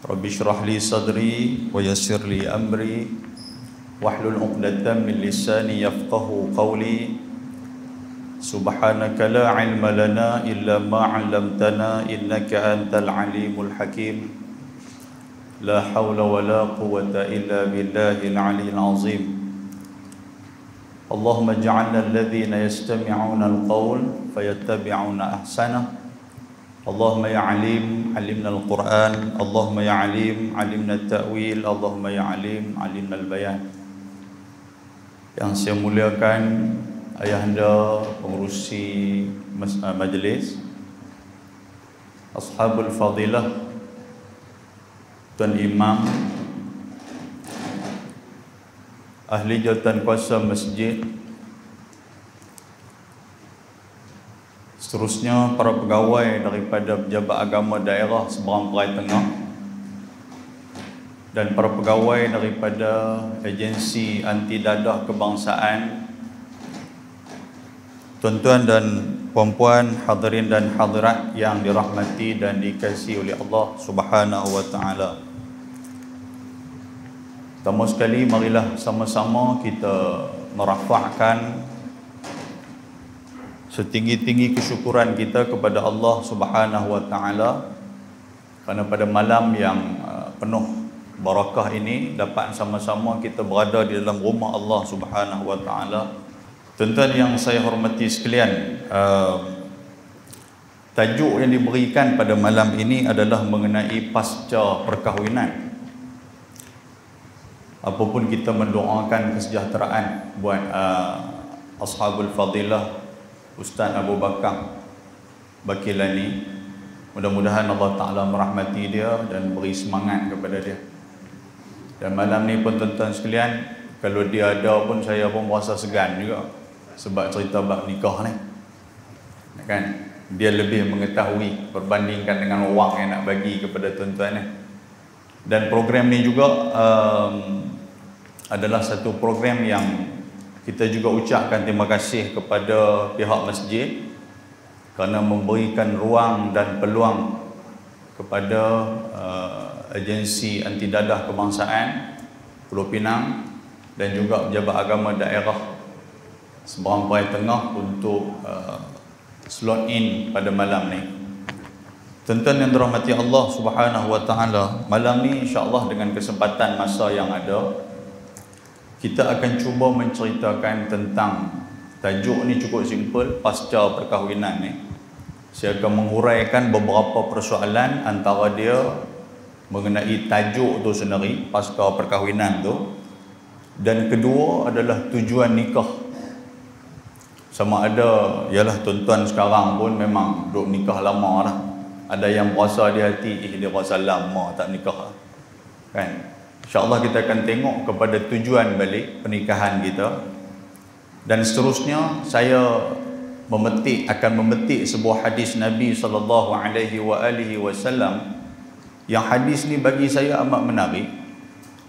Rabbi syrah li sadri wa yassir li amri wahlul 'uqdatam min lisani yafqahu qawli. Subhanaka la ilma lana illa ma 'allamtana innaka antal alimul hakim. La hawla wa la quwwata illa billahil 'aliyyil 'azim. Allahumma ij'alna alladhina yastami'una al-qawl fayattabi'una ahsanah. Allahumma ya alim, alimna al-Quran. Allahumma ya alim, alimna al-ta'wil. Allahumma ya alim, alimna al-bayan. Yang saya muliakan ayahanda pengurusi majlis, ashabul fadilah, Tuan Imam, ahli jawatan kuasa masjid, seterusnya para pegawai daripada pejabat agama daerah Seberang Perai Tengah dan para pegawai daripada agensi anti dadah kebangsaan, tuan-tuan dan puan-puan, hadirin dan hadirat yang dirahmati dan dikasihi oleh Allah Subhanahu wa taala. Pertama sekali marilah sama-sama kita merafakkan setinggi-tinggi kesyukuran kita kepada Allah Subhanahu wa taala kerana pada malam yang penuh barakah ini dapat sama-sama kita berada di dalam rumah Allah Subhanahu wa taala. Tuan-tuan yang saya hormati sekalian, tajuk yang diberikan pada malam ini adalah mengenai pasca perkahwinan. Apapun kita mendoakan kesejahteraan buat ashabul fadilah Ustaz Abu Bakar Bakilani. Mudah-mudahan Allah Ta'ala merahmati dia dan beri semangat kepada dia. Dan malam ni pun tuan-tuan sekalian, kalau dia ada pun saya pun merasa segan juga sebab cerita bab nikah ni, kan? Dia lebih mengetahui berbandingkan dengan wang yang nak bagi kepada tuan-tuan ni. Dan program ni juga adalah satu program yang kita juga ucapkan terima kasih kepada pihak masjid kerana memberikan ruang dan peluang kepada agensi anti dadah kebangsaan Pulau Pinang dan juga pejabat agama daerah Seberang Perai Tengah untuk slot in pada malam ni. Tuan-tuan yang dirahmati Allah Subhanahu wa taala, malam ni insya-Allah dengan kesempatan masa yang ada, kita akan cuba menceritakan tentang tajuk ni cukup simple, pasca perkahwinan ni. Saya akan menguraikan beberapa persoalan antara dia mengenai tajuk tu sendiri, pasca perkahwinan tu. Dan kedua adalah tujuan nikah. Sama ada, ialah tuan-tuan sekarang pun memang duk nikah lama dah. Ada yang berasa di hati, dia berasa lama tak nikah, kan? InsyaAllah kita akan tengok kepada tujuan balik pernikahan kita. Dan seterusnya saya akan memetik sebuah hadis Nabi SAW, yang hadis ni bagi saya amat menarik.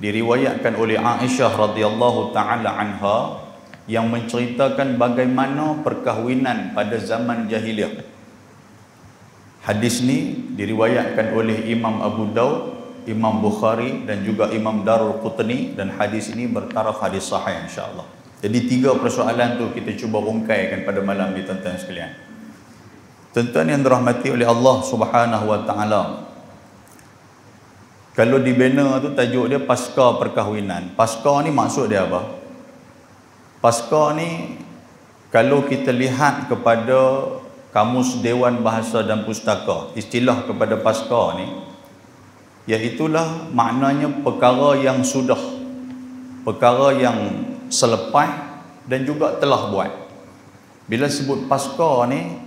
Diriwayatkan oleh Aisyah radhiyallahu taala anha yang menceritakan bagaimana perkahwinan pada zaman jahiliah. Hadis ni diriwayatkan oleh Imam Abu Daud, Imam Bukhari dan juga Imam Darul Qutni, dan hadis ini bertaraf hadis sahih insya-Allah. Jadi tiga persoalan tu kita cuba rungkaikan pada malam ni tuan-tuan sekalian. Tuan-tuan yang dirahmati oleh Allah Subhanahu wa taala, kalau di banner tu tajuk dia pasca perkahwinan. Pasca ni maksud dia apa? Pasca ni kalau kita lihat kepada Kamus Dewan Bahasa dan Pustaka, istilah kepada pasca ni iaitulah maknanya perkara yang sudah, perkara yang selepas dan juga telah buat. Bila sebut pasca ni,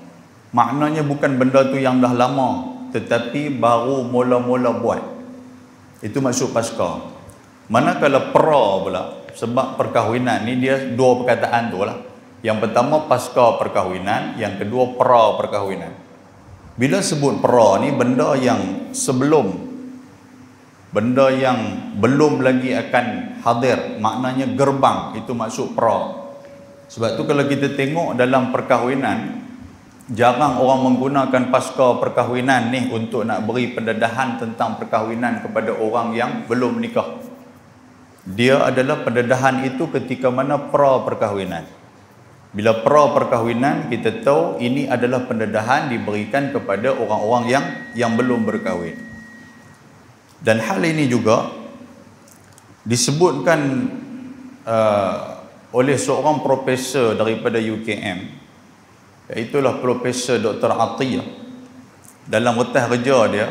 maknanya bukan benda tu yang dah lama, tetapi baru mula-mula buat. Itu maksud pasca. Manakala pra pula, sebab perkahwinan ni dia dua perkataan tu lah. Yang pertama pasca perkahwinan, yang kedua pra perkahwinan. Bila sebut pra ni, benda yang sebelum, benda yang belum lagi akan hadir, maknanya gerbang, itu maksud pra. Sebab tu kalau kita tengok dalam perkahwinan, jarang orang menggunakan pasca perkahwinan ni untuk nak beri pendedahan tentang perkahwinan kepada orang yang belum menikah. Dia adalah pendedahan itu ketika mana pra perkahwinan. Bila pra perkahwinan, kita tahu ini adalah pendedahan diberikan kepada orang-orang yang belum berkahwin. Dan hal ini juga disebutkan oleh seorang profesor daripada UKM, iaitulah Profesor Dr. Atiyah. Dalam retah kerja dia,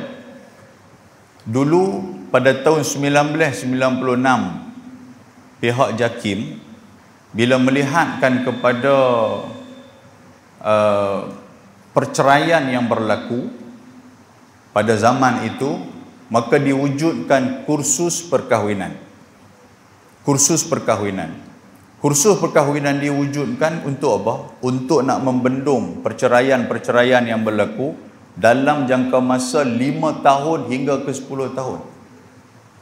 dulu pada tahun 1996, pihak JAKIM bila melihatkan kepada perceraian yang berlaku pada zaman itu, maka diwujudkan kursus perkahwinan. Kursus perkahwinan diwujudkan untuk apa? Untuk nak membendung perceraian-perceraian yang berlaku dalam jangka masa 5 tahun hingga ke 10 tahun.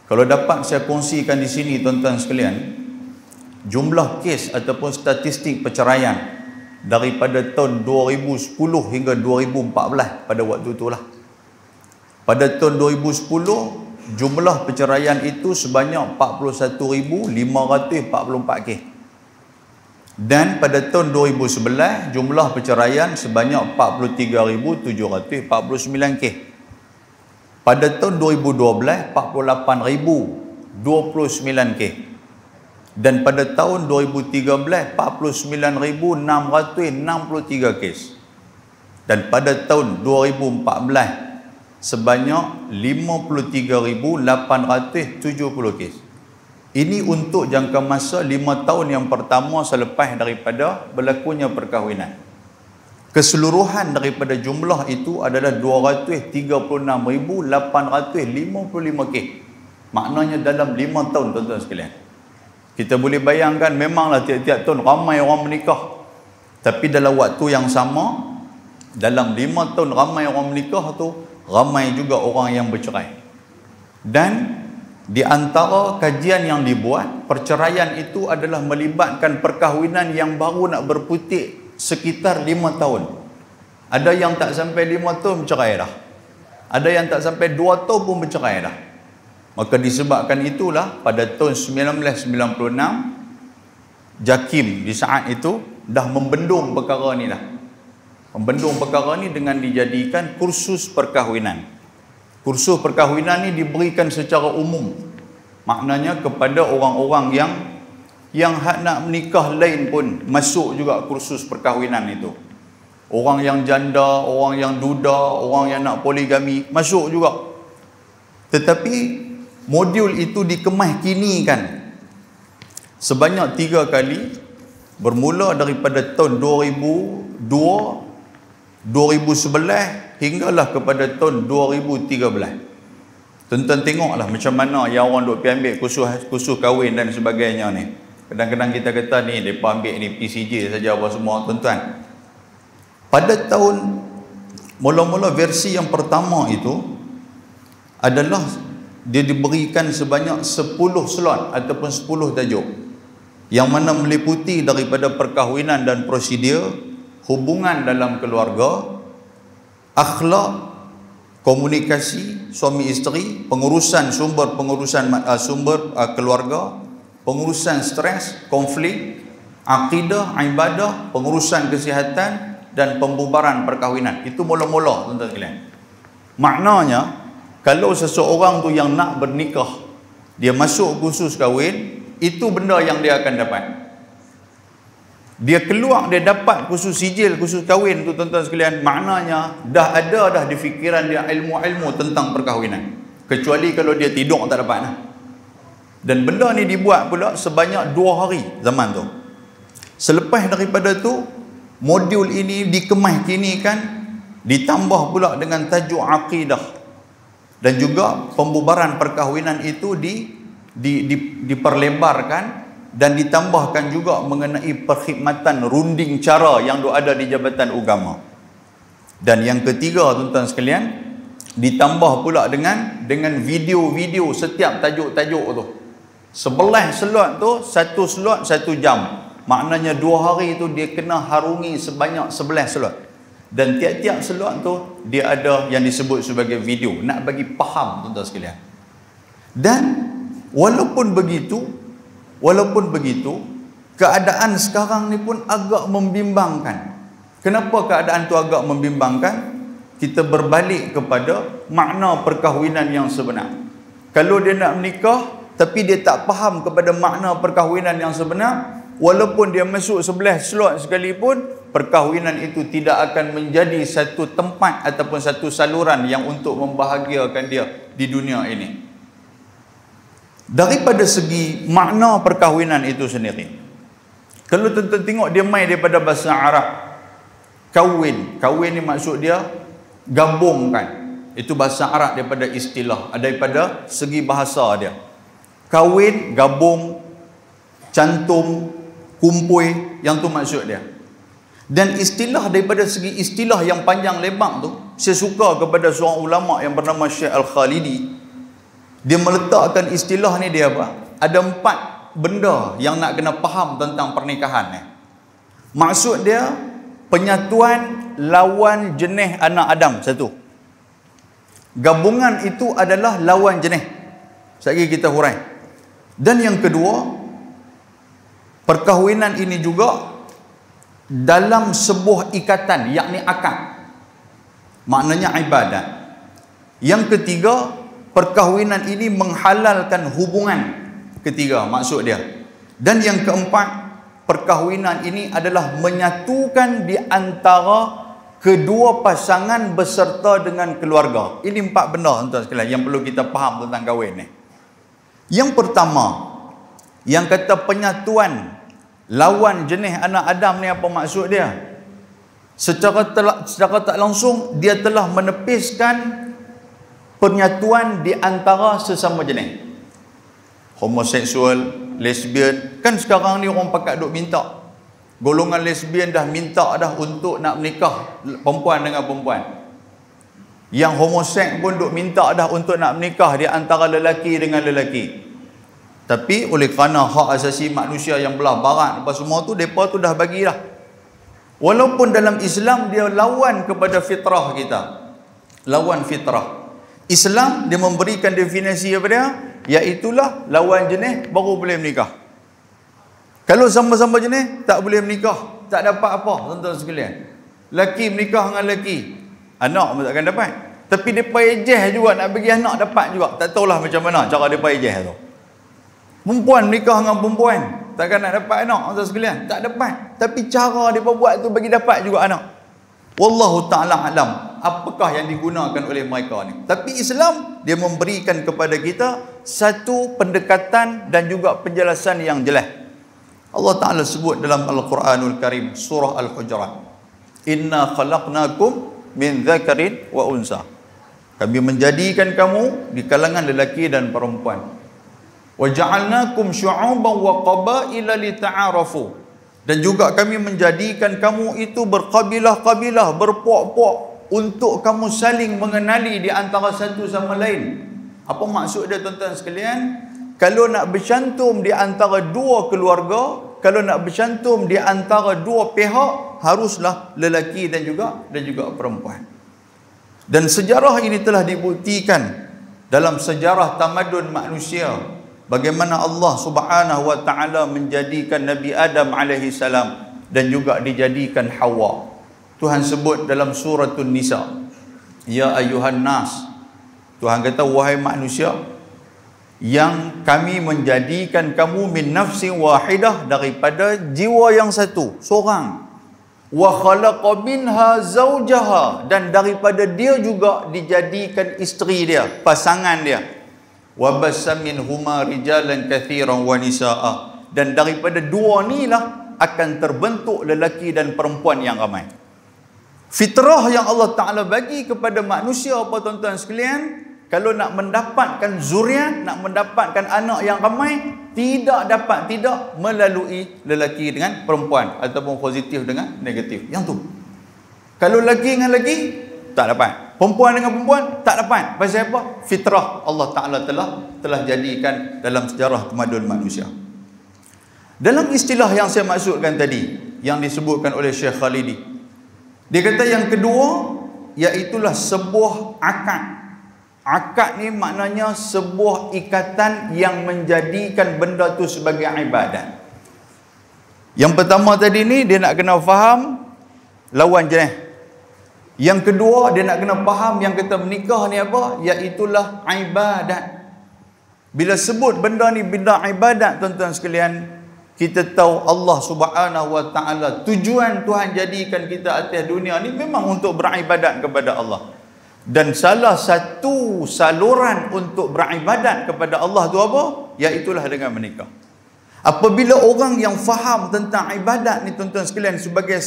Kalau dapat saya kongsikan di sini tuan-tuan sekalian, jumlah kes ataupun statistik perceraian daripada tahun 2010 hingga 2014 pada waktu itulah. Pada tahun 2010, jumlah perceraian itu sebanyak 41,544 kes. Dan pada tahun 2011, jumlah perceraian sebanyak 43,749 kes. Pada tahun 2012, 48,029 kes. Dan pada tahun 2013, 49,663 kes. Dan pada tahun 2014, sebanyak 53,870 kes. Ini untuk jangka masa 5 tahun yang pertama selepas daripada berlakunya perkahwinan. Keseluruhan daripada jumlah itu adalah 236,855 kes. Maknanya dalam 5 tahun, tuan-tuan sekalian. Kita boleh bayangkan, memanglah tiap-tiap tahun ramai orang menikah. Tapi dalam waktu yang sama, dalam 5 tahun ramai orang menikah tu, ramai juga orang yang bercerai. Dan di antara kajian yang dibuat, perceraian itu adalah melibatkan perkahwinan yang baru nak berputik sekitar 5 tahun. Ada yang tak sampai 5 tahun bercerai dah. Ada yang tak sampai 2 tahun pun bercerai dah. Maka disebabkan itulah pada tahun 1996, JAKIM di saat itu dah membendung perkara ni dah. Membendung perkara ni dengan dijadikan kursus perkahwinan. Kursus perkahwinan ni diberikan secara umum. Maknanya kepada orang-orang yang nak menikah lain pun masuk juga kursus perkahwinan itu. Orang yang janda, orang yang duda, orang yang nak poligami masuk juga. Tetapi modul itu dikemahkinikan sebanyak 3 kali, bermula daripada tahun 2002, 2011 hinggalah kepada tahun 2013. Tuan-tuan tengoklah macam mana yang orang duk pergi ambil kursus kahwin dan sebagainya ni. Kadang-kadang kita kata ni depa ambil ni PCJ saja apa semua, tuan-tuan. Pada tahun mula-mula versi yang pertama itu adalah dia diberikan sebanyak 10 slot ataupun 10 tajuk, yang mana meliputi daripada perkahwinan dan prosedur, hubungan dalam keluarga, akhlak, komunikasi suami isteri, pengurusan sumber keluarga, pengurusan stres, konflik, akidah, ibadah, pengurusan kesihatan dan pembubaran perkahwinan. Itu mula-mula, tuan-tuan sekalian. Maknanya kalau seseorang tu yang nak bernikah, dia masuk kursus kahwin, itu benda yang dia akan dapat. Dia keluar, dia dapat kursus sijil, kursus kahwin tu, tuan-tuan sekalian, maknanya dah ada di fikiran dia ilmu-ilmu tentang perkahwinan. Kecuali kalau dia tidur tak dapat lah. Dan benda ni dibuat pula sebanyak 2 hari zaman tu. Selepas daripada tu, modul ini dikemahkinikan, ditambah pula dengan tajuk akidah. Dan juga pembubaran perkahwinan itu diperlebarkan dan ditambahkan juga mengenai perkhidmatan runding cara yang ada di Jabatan Agama. Dan yang ketiga, tuan-tuan sekalian, ditambah pula dengan video-video setiap tajuk-tajuk tu. 11 slot tu, 1 slot 1 jam. Maknanya 2 hari tu dia kena harungi sebanyak 11 slot. Dan tiap-tiap slot tu dia ada yang disebut sebagai video, nak bagi faham tuan-tuan sekalian. Dan walaupun begitu, keadaan sekarang ni pun agak membimbangkan. Kenapa keadaan tu agak membimbangkan? Kita berbalik kepada makna perkahwinan yang sebenar. Kalau dia nak menikah tapi dia tak faham kepada makna perkahwinan yang sebenar, walaupun dia masuk 11 slot sekalipun, perkahwinan itu tidak akan menjadi satu tempat ataupun satu saluran yang untuk membahagiakan dia di dunia ini. Daripada segi makna perkahwinan itu sendiri, kalau tuan-tuan tengok dia mai daripada bahasa Arab, kawin ni maksud dia gabungkan. Itu bahasa Arab daripada istilah, daripada segi bahasa dia. Kawin, gabung, cantum, kumpul, yang tu maksud dia. Dan istilah daripada segi istilah yang panjang lebar tu, saya suka kepada seorang ulama yang bernama Syekh Al-Khalidi. Dia meletakkan istilah ni dia apa? Ada 4 benda yang nak kena faham tentang pernikahan ni. Maksud dia penyatuan lawan jenis anak Adam satu. Gabungan itu adalah lawan jenis. Sekali kita hurai. Dan yang kedua, perkahwinan ini juga dalam sebuah ikatan, yakni akad. Maknanya ibadat. Yang ketiga, perkahwinan ini menghalalkan hubungan. Ketiga, maksud dia. Dan yang keempat, perkahwinan ini adalah menyatukan di antara kedua pasangan beserta dengan keluarga. Ini 4 benda tuan sekalian yang perlu kita faham tentang kahwin ni. Yang pertama, yang kata penyatuan lawan jenis anak Adam ni apa maksud dia? Secara tak langsung dia telah menepiskan penyatuan di antara sesama jenis. Homoseksual, lesbian, kan sekarang ni orang pakat duk minta. Golongan lesbian dah minta dah untuk nak menikah perempuan dengan perempuan. Yang homoseks pun duk minta dah untuk nak menikah di antara lelaki dengan lelaki. Tapi oleh kerana hak asasi manusia yang belah barat apa semua tu, mereka tu dah bagi dah. Walaupun dalam Islam dia lawan kepada fitrah kita. Lawan fitrah. Islam dia memberikan definisi apa dia? Iaitulah lawan jenis baru boleh menikah. Kalau sama-sama jenis tak boleh menikah, tak dapat apa tuan-tuan sekalian. Laki menikah dengan laki, anak pun takkan dapat. Tapi depa ejeh juga nak bagi anak dapat juga. Tak tahulah macam mana cara depa ejeh tu. Perempuan menikah dengan perempuan, takkan nak dapat anak tuan-tuan sekalian, tak dapat. Tapi cara depa buat tu bagi dapat juga anak. Wallahu ta'ala alam apakah yang digunakan oleh mereka ni. Tapi Islam dia memberikan kepada kita satu pendekatan dan juga penjelasan yang jelas. Allah Ta'ala sebut dalam Al-Quranul Karim surah Al-Hujurat, inna khalaqnakum min dzakarin wa unsa. Kami menjadikan kamu di kalangan lelaki dan perempuan. Wa ja'alnakum syu'uban wa qabaila lita'arafu. Dan juga kami menjadikan kamu itu berkabilah-kabilah, berpuak-puak untuk kamu saling mengenali di antara satu sama lain. Apa maksud dia tuan-tuan sekalian? Kalau nak bercantum di antara dua keluarga, kalau nak bercantum di antara dua pihak, haruslah lelaki dan juga perempuan. Dan sejarah ini telah dibuktikan dalam sejarah tamadun manusia, bagaimana Allah Subhanahu wa taala menjadikan Nabi Adam alaihi salam dan juga dijadikan Hawa. Tuhan sebut dalam suratul Nisa, ya ayuhan nas. Tuhan kata, wahai manusia, yang kami menjadikan kamu min nafsin wahidah, daripada jiwa yang satu, seorang. Wa khalaqa minha zawjaha, dan daripada dia juga dijadikan isteri dia, pasangan dia. Wa bassa minhuma rijalan katsiran wa nisaa, dan daripada dua ni lah akan terbentuk lelaki dan perempuan yang ramai. Fitrah yang Allah Ta'ala bagi kepada manusia apa tuan-tuan sekalian, kalau nak mendapatkan zuriat, nak mendapatkan anak yang ramai, tidak melalui lelaki dengan perempuan ataupun positif dengan negatif. Yang tu. Kalau lelaki dengan lelaki, tak dapat. Perempuan dengan perempuan, tak dapat. Pasal apa? Fitrah Allah Ta'ala telah jadikan dalam sejarah tamadun manusia. Dalam istilah yang saya maksudkan tadi, yang disebutkan oleh Syekh Khalidi, Dia kata yang kedua, iaitulah sebuah akad. Akad ni maknanya sebuah ikatan yang menjadikan benda tu sebagai ibadat. Yang pertama tadi ni dia nak kena faham lawan jenis. Yang kedua dia nak kena faham yang kata menikah ni apa? Iaitulah ibadat. Bila sebut benda ni benda ibadat, tuan-tuan sekalian, kita tahu Allah Subhanahu wa taala tujuan Tuhan jadikan kita atas dunia ni memang untuk beribadat kepada Allah. Dan salah satu saluran untuk beribadat kepada Allah tu apa? Iaitulah dengan menikah. Apabila orang yang faham tentang ibadat ni, tuan-tuan sekalian, sebagai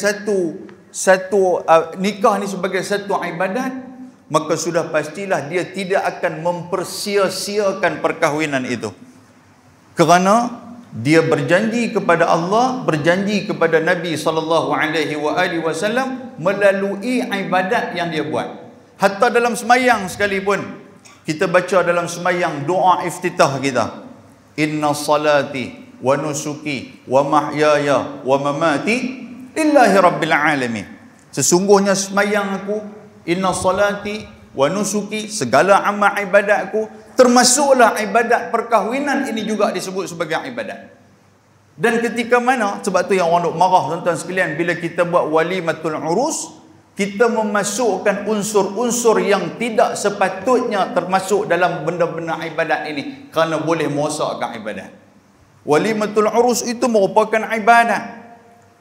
nikah ni sebagai satu ibadat, maka sudah pastilah dia tidak akan mempersia-siakan perkahwinan itu. Kerana dia berjanji kepada Allah, berjanji kepada Nabi SAW melalui ibadat yang dia buat. Hatta dalam semayang sekalipun, kita baca dalam semayang doa iftitah kita, inna salati wa nusuki wa mahyaya wa mamati lillahi rabbil alamin. Sesungguhnya semayang aku, inna salati wa nusuki, segala amal ibadatku, termasuklah ibadat perkahwinan ini juga disebut sebagai ibadat. Dan ketika mana, sebab tu yang orang duk marah tuan-tuan sekalian, bila kita buat walimatul urus, kita memasukkan unsur-unsur yang tidak sepatutnya termasuk dalam benda-benda ibadat ini, kerana boleh merosakkan ibadat. Walimatul urus itu merupakan ibadat,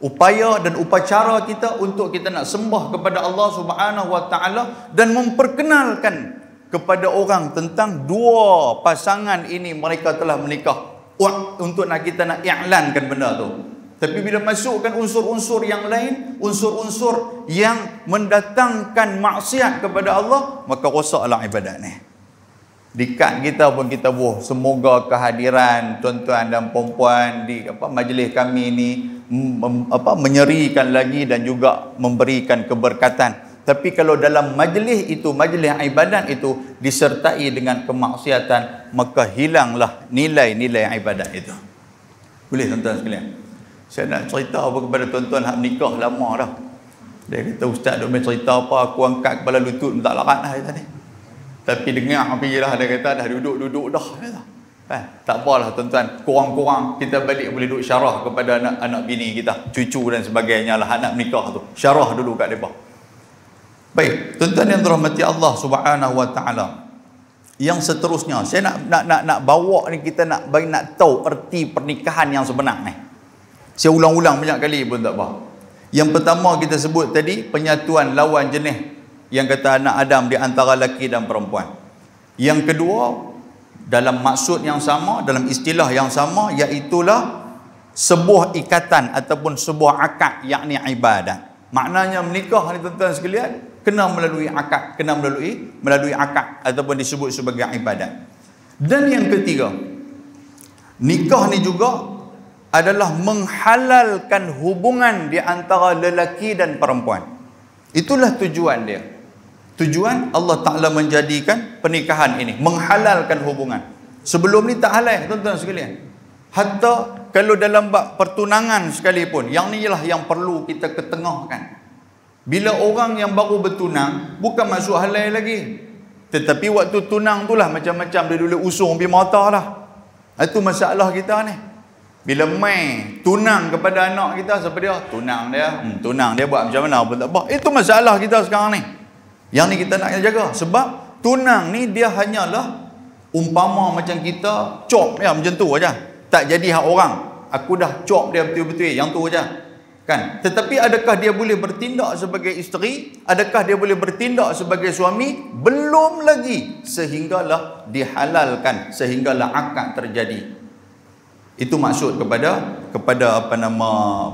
upaya dan upacara kita untuk kita nak sembah kepada Allah Subhanahu wa taala dan memperkenalkan kepada orang tentang dua pasangan ini mereka telah menikah, untuk kita nak i'lankan benda tu. Tapi bila masukkan unsur-unsur yang lain, unsur-unsur yang mendatangkan maksiat kepada Allah, maka rosaklah ibadat ni. Di kad kita pun kita buh, semoga kehadiran tuan-tuan dan puan-puan di majlis kami ni menyerikan lagi dan juga memberikan keberkatan. Tapi kalau dalam majlis itu, majlis ibadat itu disertai dengan kemaksiatan, maka hilanglah nilai-nilai ibadat itu. Boleh tuan-tuan sekalian? Saya nak cerita apa kepada tuan-tuan hak nikah lama dah. Dia kata, ustaz duk main cerita apa, aku angkat kepala lutut tak larat dah tadi. Tapi dengar pergilah, dia kata dah duduk-duduk dah. Tak apalah tuan-tuan, kurang-kurang kita balik boleh duduk syarah kepada anak-anak bini kita, cucu dan sebagainya lah, anak menikah tu. Syarah dulu kat mereka. Baik, tuan-tuan yang dirahmati Allah Subhanahu wa taala. Yang seterusnya, saya nak bawa ni, kita nak tahu erti pernikahan yang sebenar ni. Saya ulang-ulang banyak kali pun tak apa. Yang pertama kita sebut tadi, penyatuan lawan jenis, yang kata anak Adam di antara lelaki dan perempuan. Yang kedua, dalam maksud yang sama, dalam istilah yang sama, iaitulah sebuah ikatan ataupun sebuah akad, yakni ibadat. Maknanya menikah ni tuan-tuan sekalian, kena melalui akad, kena melalui akad ataupun disebut sebagai ibadat. Dan yang ketiga, nikah ni juga adalah menghalalkan hubungan di antara lelaki dan perempuan. Itulah tujuan dia. Tujuan Allah Ta'ala menjadikan pernikahan ini, menghalalkan hubungan. Sebelum ni tak halal tuan-tuan sekalian. Hatta kalau dalam bab pertunangan sekalipun, yang ni ialah yang perlu kita ketengahkan. Bila orang yang baru bertunang, bukan masuk halal lagi, tetapi waktu tunang tu lah macam-macam dia dulu usung pergi mata lah. Itu masalah kita ni. Bila main tunang kepada anak kita, siapa dia? Tunang dia buat macam mana pun tak apa. Itu masalah kita sekarang ni. Yang ni kita nak jaga. Sebab tunang ni dia hanyalah umpama macam kita cop ya, macam tu aja. Tak jadi hak orang. Aku dah cop dia betul-betul, yang tu aja. Kan? Tetapi adakah dia boleh bertindak sebagai isteri? Adakah dia boleh bertindak sebagai suami? Belum lagi. Sehinggalah dihalalkan, sehinggalah akad terjadi. Itu maksud kepada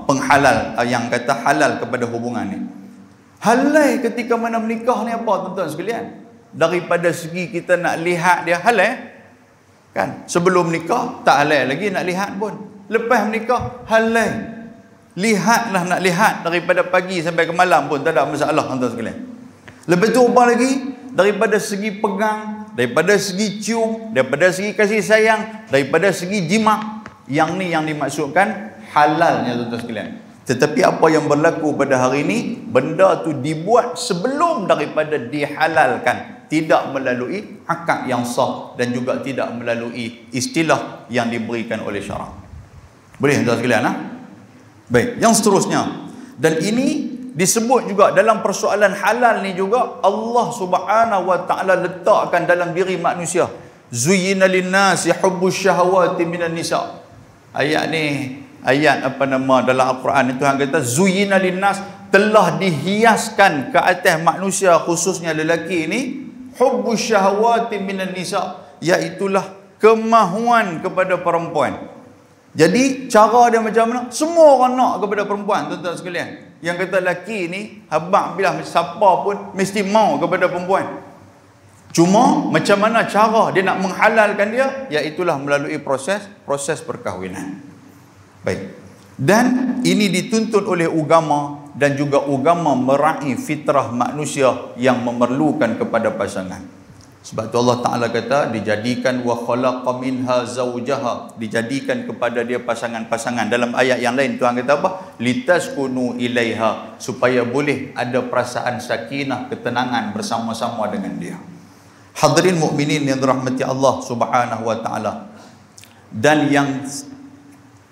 penghalal, yang kata halal kepada hubungan ni. Halal ketika mana menikah ni apa tuan-tuan sekalian? Daripada segi kita nak lihat dia halal, kan? Sebelum nikah tak halal lagi nak lihat pun. Lepas menikah halal. Lihatlah, nak lihat daripada pagi sampai ke malam pun tak ada masalah tuan-tuan sekalian. Lepas tu apa lagi? Daripada segi pegang, daripada segi cium, daripada segi kasih sayang, daripada segi jima'. Yang ni yang dimaksudkan halalnya tuan-tuan sekalian. Tetapi apa yang berlaku pada hari ini, benda tu dibuat sebelum daripada dihalalkan, tidak melalui akad yang sah dan juga tidak melalui istilah yang diberikan oleh syarak. Boleh tuan sekalian? Baik, yang seterusnya, dan ini disebut juga dalam persoalan halal ni juga, Allah Subhanahu wa taala letakkan dalam diri manusia, zuyyina lin-nasi hubbus syahawati minan nisa. Ayat ni ayat dalam Al-Quran itu yang kata zuyyina lin-nas, telah dihiaskan ke atas manusia khususnya lelaki ini, hubbus syahawati minan nisa, iaitulah kemahuan kepada perempuan. Jadi cara dia macam mana? Semua orang nak kepada perempuan, tuan-tuan sekalian. Yang kata lelaki ni habaq bilah siapa pun mesti mau kepada perempuan. Cuma macam mana cara dia nak menghalalkan dia, iaitulah melalui proses perkahwinan. Baik. Dan ini dituntut oleh agama, dan juga agama meraih fitrah manusia yang memerlukan kepada pasangan. Sebab tu Allah Ta'ala kata dijadikan wa khalaqa minha zawjaha, dijadikan kepada dia pasangan-pasangan. Dalam ayat yang lain Tuhan kata apa? Litaskunu ilaiha, supaya boleh ada perasaan sakinah, ketenangan bersama-sama dengan dia. Hadirin mukminin yang dirahmati Allah Subhanahu wa taala. Dan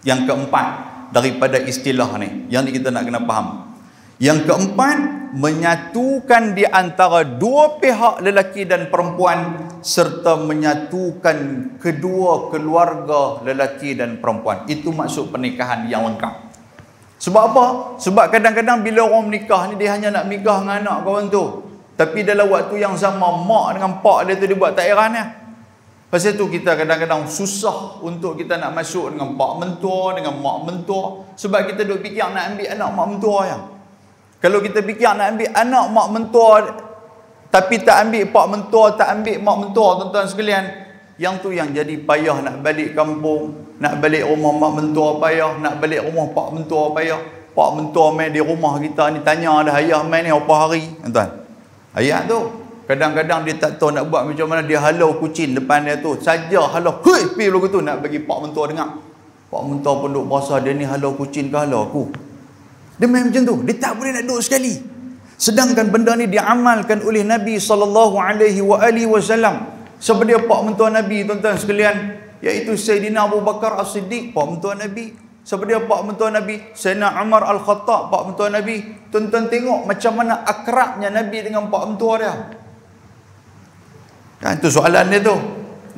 yang keempat daripada istilah ni, yang ni kita nak kena faham. Yang keempat, menyatukan di antara dua pihak lelaki dan perempuan, serta menyatukan kedua keluarga lelaki dan perempuan. Itu maksud pernikahan yang lengkap. Sebab apa? Sebab kadang-kadang bila orang menikah ni, dia hanya nak menikah dengan anak kawan tu, tapi dalam waktu yang sama mak dengan pak dia tu dia buat tak heran ya. Pasal tu kita kadang-kadang susah untuk kita nak masuk dengan pak mentua, dengan mak mentua, sebab kita duk fikir nak ambil anak mak mentua ya. Kalau kita fikir nak ambil anak mak mentua tapi tak ambil pak mentua, tak ambil mak mentua, tuan-tuan sekalian, yang tu yang jadi payah nak balik kampung, nak balik rumah mak mentua payah, nak balik rumah pak mentua payah. Pak mentua main di rumah kita ni, tanya dah ayah main ni apa hari, tuan. Ayah tu kadang-kadang dia tak tahu nak buat macam mana, dia halau kucing depan dia tu, saja halau, hui, pi lu tu nak bagi pak mentua dengar. Pak mentua pun duk berasa dia ni halau kucing ke halau aku. Dia main macam tu, dia tak boleh nak duduk sekali. Sedangkan benda ni diamalkan oleh Nabi SAW. Siapa dia pak mentua Nabi, tuan-tuan sekalian? Iaitu Sayyidina Abu Bakar As-Siddiq, pak mentua Nabi. Siapa dia pak mentua Nabi? Sayyidina Umar Al-Khattab, pak mentua Nabi. Tuan-tuan tengok macam mana akrabnya Nabi dengan pak mentua dia. Kan tu soalan dia tu.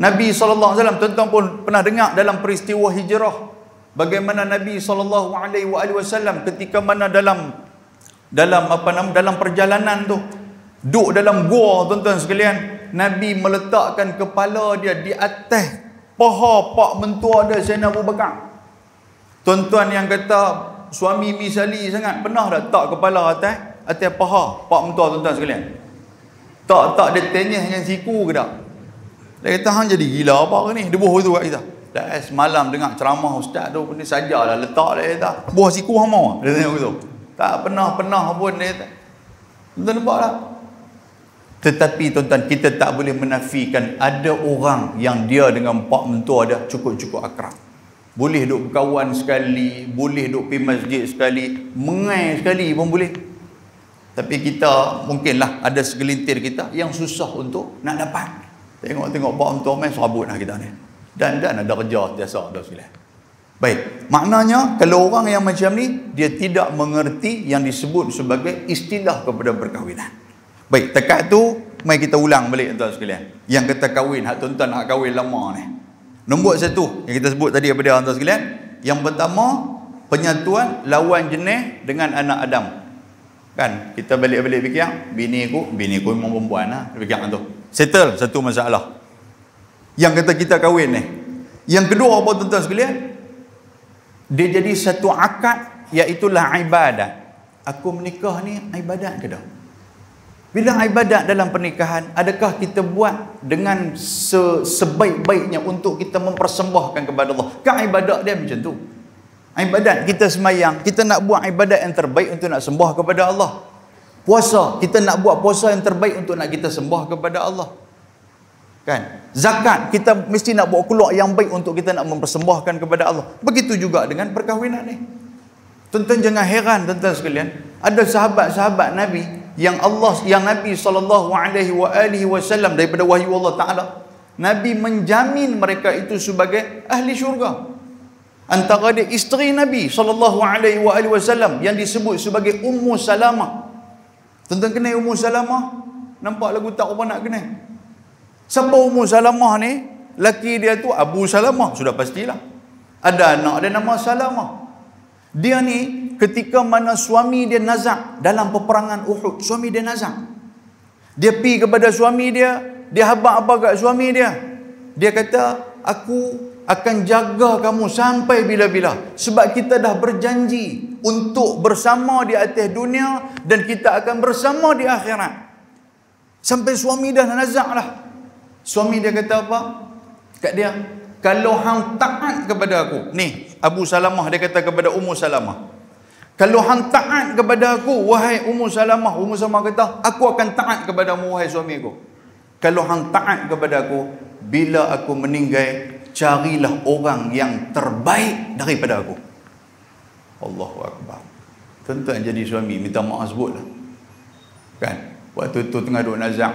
Nabi SAW, tuan-tuan pun pernah dengar dalam peristiwa hijrah, bagaimana Nabi SAW ketika mana dalam perjalanan tu, duduk dalam gua, tuan-tuan sekalian, Nabi meletakkan kepala dia di atas paha pak mentua dia, Sayyidina Abu Bakar. Tuan-tuan yang kata suami misali sangat, pernah tak letak kepala atas paha pak mentua, tuan-tuan sekalian? Tak dia tenyeh dengan siku ke tak? Dia kata hang jadi gila apa ke ni? Dia buh tu kat kita. Dah semalam dengar ceramah ustaz tu ni sajalah letak dia kata, buah siku hang mau. Dia tengok gitu. Tak pernah pun dia kata. Tuan nampak tak? Tetapi tuan-tuan, kita tak boleh menafikan ada orang yang dia dengan pak mentua dia cukup-cukup akrab. Boleh duk berkawan sekali, boleh duk pergi masjid sekali, mengai sekali pun boleh. Tapi kita mungkinlah ada segelintir kita yang susah untuk nak dapat. Tengok-tengok pak mentua main serabutlah kita ni. Dan ada kerja biasa dah sekalian. Baik, maknanya kalau orang yang macam ni, dia tidak mengerti yang disebut sebagai istilah kepada perkahwinan. Baik, tekat tu mari kita ulang balik tuan sekalian. Yang kata kahwin, hak tuan-tuan nak kahwin lama ni. Nombor satu yang kita sebut tadi kepada tuan sekalian, yang pertama penyatuan lawan jenis dengan anak Adam. Kan kita balik-balik fikir, bini aku memang perempuan lah, fikir tu. Settle satu masalah. Yang kata kita kahwin ni. Yang kedua apa tuan-tuan sekalian? Dia jadi satu akad, iaitulah ibadat. Aku menikah ni ibadat ke dah? Bila ibadat dalam pernikahan, adakah kita buat dengan sebaik-baiknya untuk kita mempersembahkan kepada Allah? Kan ibadat dia macam tu. Ibadat kita semayang, kita nak buat ibadat yang terbaik untuk nak sembah kepada Allah. Puasa, kita nak buat puasa yang terbaik untuk nak kita sembah kepada Allah. Kan? Zakat, kita mesti nak buat keluar yang baik untuk kita nak mempersembahkan kepada Allah. Begitu juga dengan perkahwinan ni. Tuan-tuan jangan heran tuan-tuan sekalian, ada sahabat-sahabat Nabi yang Nabi SAW daripada wahyu Allah Ta'ala, Nabi menjamin mereka itu sebagai ahli syurga. Antara dia isteri Nabi SAW yang disebut sebagai Ummu Salamah. Tuan-tuan kenal Ummu Salamah? Nampak lagu tak apa nak kenal? Siapa Ummu Salamah ni? Laki dia tu Abu Salamah, sudah pastilah. Ada anak dia nama Salamah. Dia ni ketika mana suami dia nazak dalam peperangan Uhud, suami dia nazak. Dia pergi kepada suami dia, dia habaq-habaq kat suami dia. Dia kata, aku akan jaga kamu sampai bila-bila. Sebab kita dah berjanji untuk bersama di atas dunia dan kita akan bersama di akhirat. Sampai suami dah nazak lah. Suami dia kata apa? Kat dia, kalau hang taat kepada aku. Ni, Abu Salamah dia kata kepada Ummu Salamah. Kalau hang taat kepada aku, wahai Ummu Salamah. Ummu Salamah kata, aku akan taat kepadamu, wahai suamiku. Kalau hang taat kepada aku, bila aku meninggal, carilah orang yang terbaik daripada aku. Allahu Akbar. Tuan-tuan jadi suami, minta maaf sebutlah. Kan? Waktu tu tengah duduk nazak.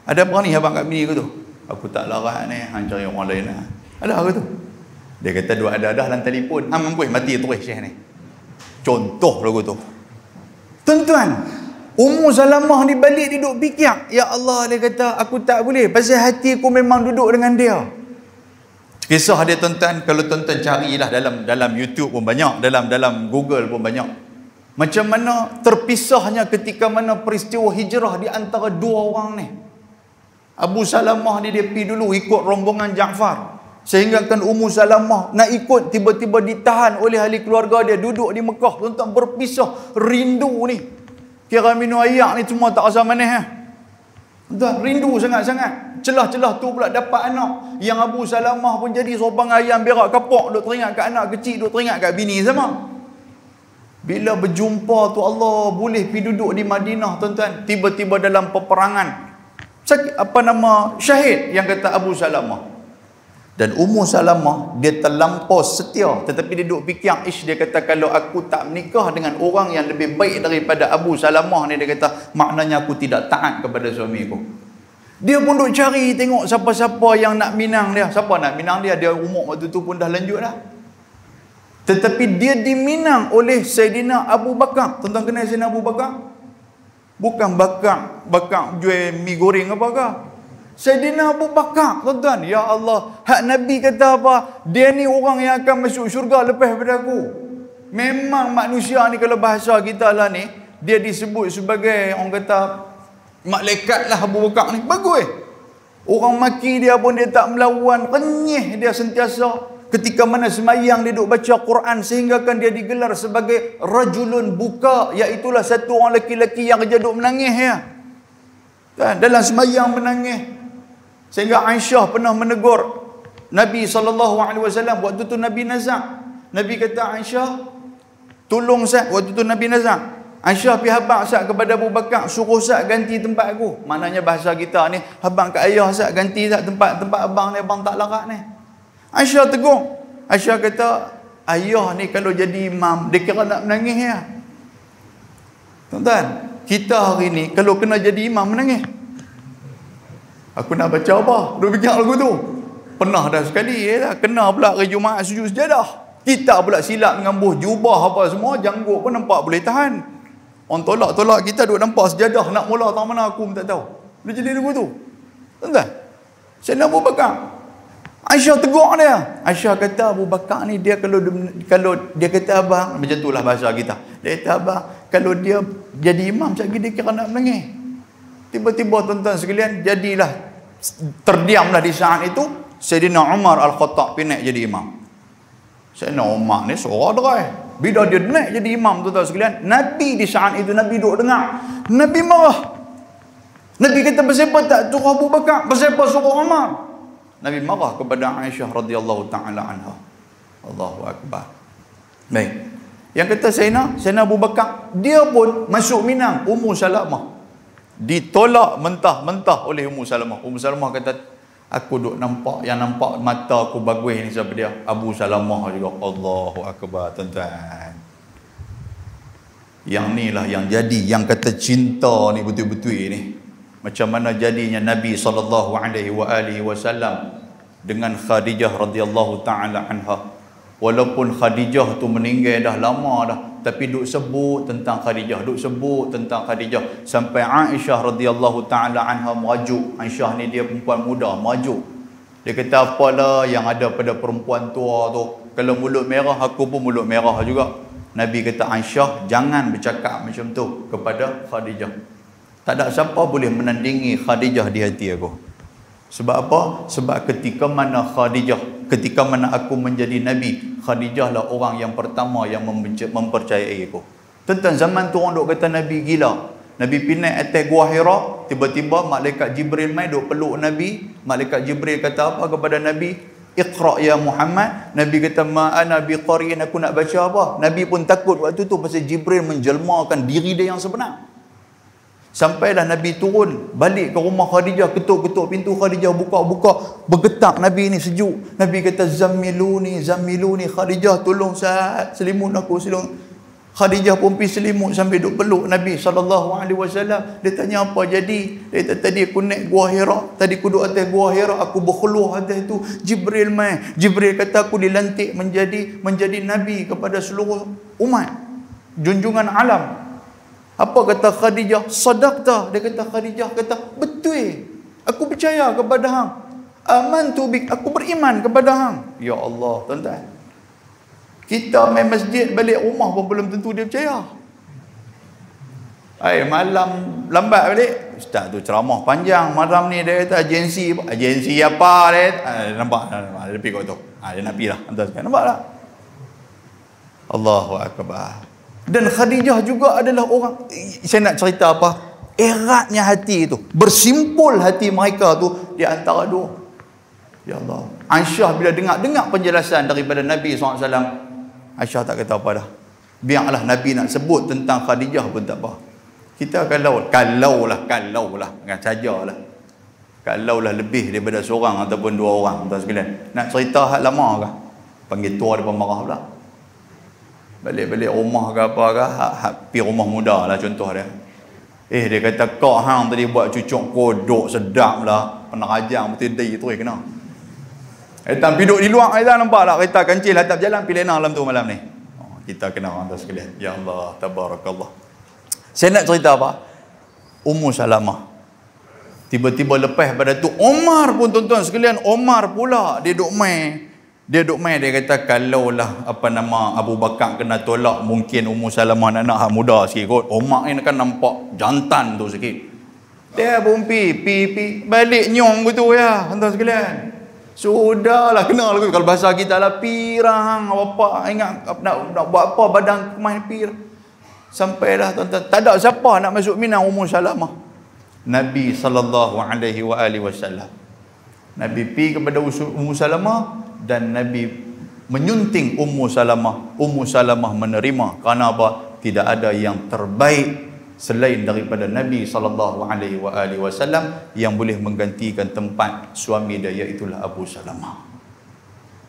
Ada berani abang kat bini aku tu? Aku tak larat ni, hang cari orang lain lah. Ada aku tu. Dia kata dua ada dalam telefon. Hang mampu mati terus Syekh ni. Contoh lagu tu. Tuan-tuan, Ummu Salamah ni balik dia duduk fikir, ya Allah, dia kata aku tak boleh pasal hati aku memang duduk dengan dia. Kisah dia tuan-tuan, kalau tuan-tuan carilah dalam YouTube pun banyak, dalam Google pun banyak. Macam mana terpisahnya ketika mana peristiwa hijrah di antara dua orang ni. Abu Salamah ni dia pergi dulu ikut rombongan Ja'far. Sehingga kan Ummu Salamah nak ikut, tiba-tiba ditahan oleh ahli keluarga dia, duduk di Mekah. Tuan-tuan berpisah, rindu ni. Kira minum air ni semua tak rasa manis ha? Tuan, rindu sangat-sangat. Celah-celah tu pula dapat anak. Yang Abu Salamah pun jadi sorbang ayam berak kapok, duk teringat kat anak kecil, duk teringat kat bini sama. Bila berjumpa tu Allah boleh pergi duduk di Madinah tuan-tuan. Tiba-tiba dalam peperangan, syahid yang kata Abu Salamah. Dan Ummu Salamah dia terlampau setia, tetapi dia duduk fikir, dia kata kalau aku tak menikah dengan orang yang lebih baik daripada Abu Salamah ni, dia kata maknanya aku tidak taat kepada suamiku. Dia pun duk cari tengok siapa-siapa yang nak minang dia. Siapa nak minang dia? Dia umur waktu tu pun dah lanjut dah. Tetapi dia diminang oleh Sayyidina Abu Bakar. Tuan-tuan kenal Sayyidina Abu Bakar? Bukan bakar jual mi goreng apa ke? Sayyidina Abu Bakar, tuan-tuan. Ya Allah, hak Nabi kata apa? Dia ni orang yang akan masuk syurga lepas daripada aku. Memang manusia ni kalau bahasa kita lah ni, dia disebut sebagai orang kata malaikat lah Abu Bakar ni. Bagus. Orang maki dia pun dia tak melawan, renyih dia sentiasa. Ketika mana semayang dia duk baca Quran, sehingga kan dia digelar sebagai rajulun buka, iaitulah satu orang lelaki-lelaki yang kerja duk menangis ya. Dan dalam semayang menangis. Sehingga Aisyah pernah menegur Nabi SAW waktu tu Nabi nazak. Nabi kata, Aisyah, tolong Sa'ad. Waktu tu Nabi nazak, Aisyah pergi habaq Sa'ad kepada Abu Bakar, suruh Sa'ad ganti tempat aku. Maknanya bahasa kita ni, habaq kat ayah Sa'ad, ganti Sa'ad tempat abang ni, abang tak larat ni. Aisyah tegur. Aisyah kata, ayah ni kalau jadi imam, dia kira nak menangis ya. Tuan-tuan, kita hari ni kalau kena jadi imam menangis. Aku nak baca apa? Duk fikir lagu tu. Pernah dah sekali ya, kena pula hari Jumaat sujud sejadah. Kita pula silap mengambuh jubah apa semua, janggut pun nampak boleh tahan. Orang tolak-tolak kita duk nampak sejadah, nak mula tak mana aku pun tak tahu. Dia jadi lagu tu. Tuan-tuan, Sayyidina Abu Bakar, Aisyah tegur dia. Aisyah kata Abu Bakar ni dia kalau dia kata abang, macam itulah bahasa kita. Dia kata abang, kalau dia jadi imam sekali dia kira nak menangis. Tiba-tiba tuan-tuan sekalian, jadilah terdiamlah di saat itu Sayyidina Umar Al-Khattab naik jadi imam. Sayyidina Umar ni seorang derai. Bila dia naik jadi imam tuan-tuan sekalian, Nabi di saat itu Nabi duk dengar. Nabi marah. Nabi kata, "Kenapa tak suruh Abu Bakar? Kenapa suruh Umar?" Nabi marah kepada Aisyah radhiyallahu taala anha. Allahu akbar. Baik. Yang kata Sayyidina Abu Bakar, dia pun masuk minang Ummu Salamah. Ditolak mentah-mentah oleh Ummu Salamah. Ummu Salamah kata, aku duk nampak, yang nampak mata aku bagus ni siapa dia? Abu Salamah juga. Allahu akbar tuan-tuan. Yang ni lah yang jadi, yang kata cinta ni betul-betul ni. Macam mana jadinya Nabi SAW dengan Khadijah radhiyallahu taala anha. Walaupun Khadijah tu meninggal dah lama dah, tapi duk sebut tentang Khadijah, duk sebut tentang Khadijah, sampai Aisyah radhiyallahu taala anha merajuk. Aisyah ni dia perempuan muda, merajuk. Dia kata, apalah yang ada pada perempuan tua tu, kalau mulut merah aku pun mulut merah juga. Nabi kata, Aisyah, jangan bercakap macam tu kepada Khadijah. Tak ada siapa boleh menandingi Khadijah di hati aku. Sebab apa? Sebab ketika mana aku menjadi Nabi, Khadijah lah orang yang pertama yang mempercayai aku. Tentang zaman tu orang duk kata Nabi gila. Nabi pinai atas Gua Hira, tiba-tiba malaikat Jibril mai duk peluk Nabi. Malaikat Jibril kata apa kepada Nabi? Iqra ya Muhammad. Nabi kata, ma ana biqari'in, aku nak baca apa? Nabi pun takut waktu tu pasal Jibril menjelmakan diri dia yang sebenar. Sampailah Nabi turun balik ke rumah Khadijah, ketuk-ketuk pintu Khadijah, buka-buka, bergetak Nabi ni sejuk. Nabi kata, zammiluni Khadijah, tolong saya selimut aku, selimut. Khadijah pun pergi selimut sambil duk peluk Nabi SAW. Dia tanya, apa jadi? Dia kata, tadi aku naik Gua Hira, tadi aku duduk atas Gua Hira, aku berkhuluh atas tu, Jibril mai. Jibril kata aku dilantik menjadi Nabi kepada seluruh umat, junjungan alam. Apa kata Khadijah? Sadaqta. Dia kata, Khadijah kata, betul, aku percaya kepada hang. Amantu bik, aku beriman kepada hang. Ya Allah, tuan-tuan, kita main masjid balik rumah pun belum tentu dia percaya. Malam lambat balik, ustaz tu ceramah panjang malam ni, dia kata agensi apa dia, nampak dia pergi kat tu, dia nak pergi lah, nampak tak? Allahu Akbar. Dan Khadijah juga adalah orang, saya nak cerita apa, eratnya hati itu, bersimpul hati mereka tu di antara dua. Ya Allah. Aisyah bila dengar penjelasan daripada Nabi SAW, Aisyah tak kata apa dah. Biarlah Nabi nak sebut tentang Khadijah pun tak apa. Kita kalau lah kan sajalah. Kalau lah lebih daripada seorang ataupun dua orang, tuan sekalian, nak cerita hak lama ke, panggil tua dia marah pula. Balik-balik rumah ke apa ke, hak pi rumah muda lah contoh dia. Dia kata, kau hang tadi buat cucuk kodok sedap lah, pernah rajang betul day tu kena. Tak duduk di luar, kita nampak tak kereta kancil hatap jalan pilih malam tu malam ni. Kita kena orang tu sekalian. Ya Allah, tabarakallah. Saya nak cerita apa? Ummu Salamah. Tiba-tiba lepas pada tu Omar pun, tuan-tuan sekalian, Omar pula dia duk main. Dia kata, kalaulah Abu Bakar kena tolak, mungkin Ummu Salamah nak hak muda sikit kot. Omar ni kan nampak jantan tu sikit. Dia pun pi balik nyong gitu ya, tuan-tuan sekalian. Sudahlah, kenal aku kalau bahasa kita lah, pirang apa, ingat nak buat apa badan main pir. Sampailah tuan-tuan, tak ada siapa nak masuk Mina Ummu Salamah. Nabi SAW, Nabi pergi kepada Ummu Salamah dan Nabi menyunting Ummu Salamah. Ummu Salamah menerima, kerana apa? Tidak ada yang terbaik selain daripada Nabi SAW yang boleh menggantikan tempat suami dia, iaitulah Abu Salamah.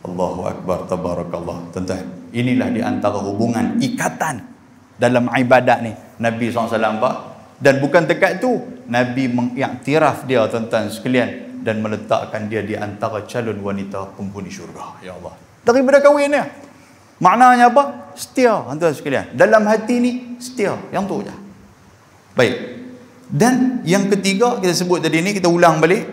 Allahu Akbar, tabarakallah. Tuan-tuan, inilah di antara hubungan ikatan dalam ibadat ni Nabi SAW. Dan bukan dekat tu, Nabi mengiktiraf dia, tuan-tuan sekalian, dan meletakkan dia di antara calon wanita penghuni syurga. Ya Allah, daripada kahwin dia, maknanya apa? Setia, tuan-tuan sekalian. Dalam hati ni setia, yang tu je. Baik. Dan yang ketiga, kita sebut tadi ni, kita ulang balik.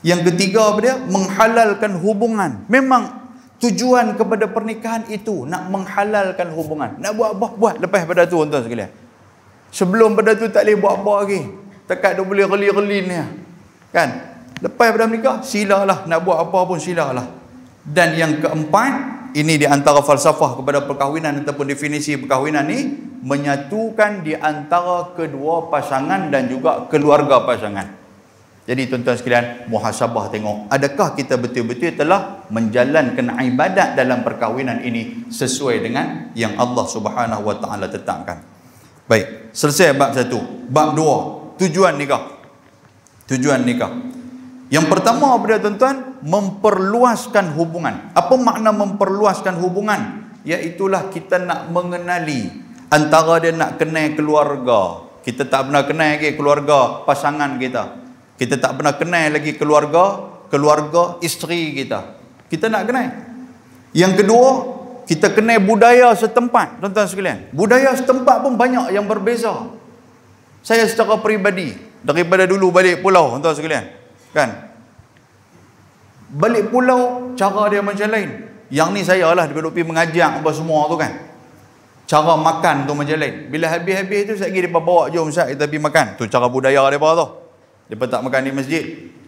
Yang ketiga apa dia? Menghalalkan hubungan. Memang tujuan kepada pernikahan itu nak menghalalkan hubungan. Nak buat apa? Buat lepas pada tu, tuan-tuan sekalian. Sebelum pada tu tak boleh buat apa lagi. Takat dia boleh relin ni. Kan? Lepas pada menikah, silalah. Nak buat apa pun silalah. Dan yang keempat, ini di antara falsafah kepada perkahwinan ataupun definisi perkahwinan ni, menyatukan di antara kedua pasangan dan juga keluarga pasangan. Jadi tuan-tuan sekalian, muhasabah tengok, adakah kita betul-betul telah menjalankan ibadat dalam perkahwinan ini sesuai dengan yang Allah Subhanahu Wa Taala tetapkan. Baik, selesai bab 1. Bab 2, tujuan nikah. Tujuan nikah. Yang pertama apa dia, tuan-tuan? Memperluaskan hubungan. Apa makna memperluaskan hubungan? Iaitulah kita nak mengenali Antara dia nak kenal keluarga. Kita tak pernah kenal lagi keluarga pasangan kita. Kita tak pernah kenal lagi keluarga isteri kita. Kita nak kenal. Yang kedua, kita kenal budaya setempat. Tuan-tuan sekalian, budaya setempat pun banyak yang berbeza. Saya secara peribadi, daripada dulu balik pulau, tuan-tuan sekalian, kan? Balik pulau, cara dia macam lain. Yang ni saya lah, duduk pergi mengajar apa semua tu kan. Cara makan tu macam lain. Bila habis-habis tu, sekejap lagi mereka bawa, jom Ustaz, kita pergi makan. Tu cara budaya mereka tu. Mereka tak makan di masjid.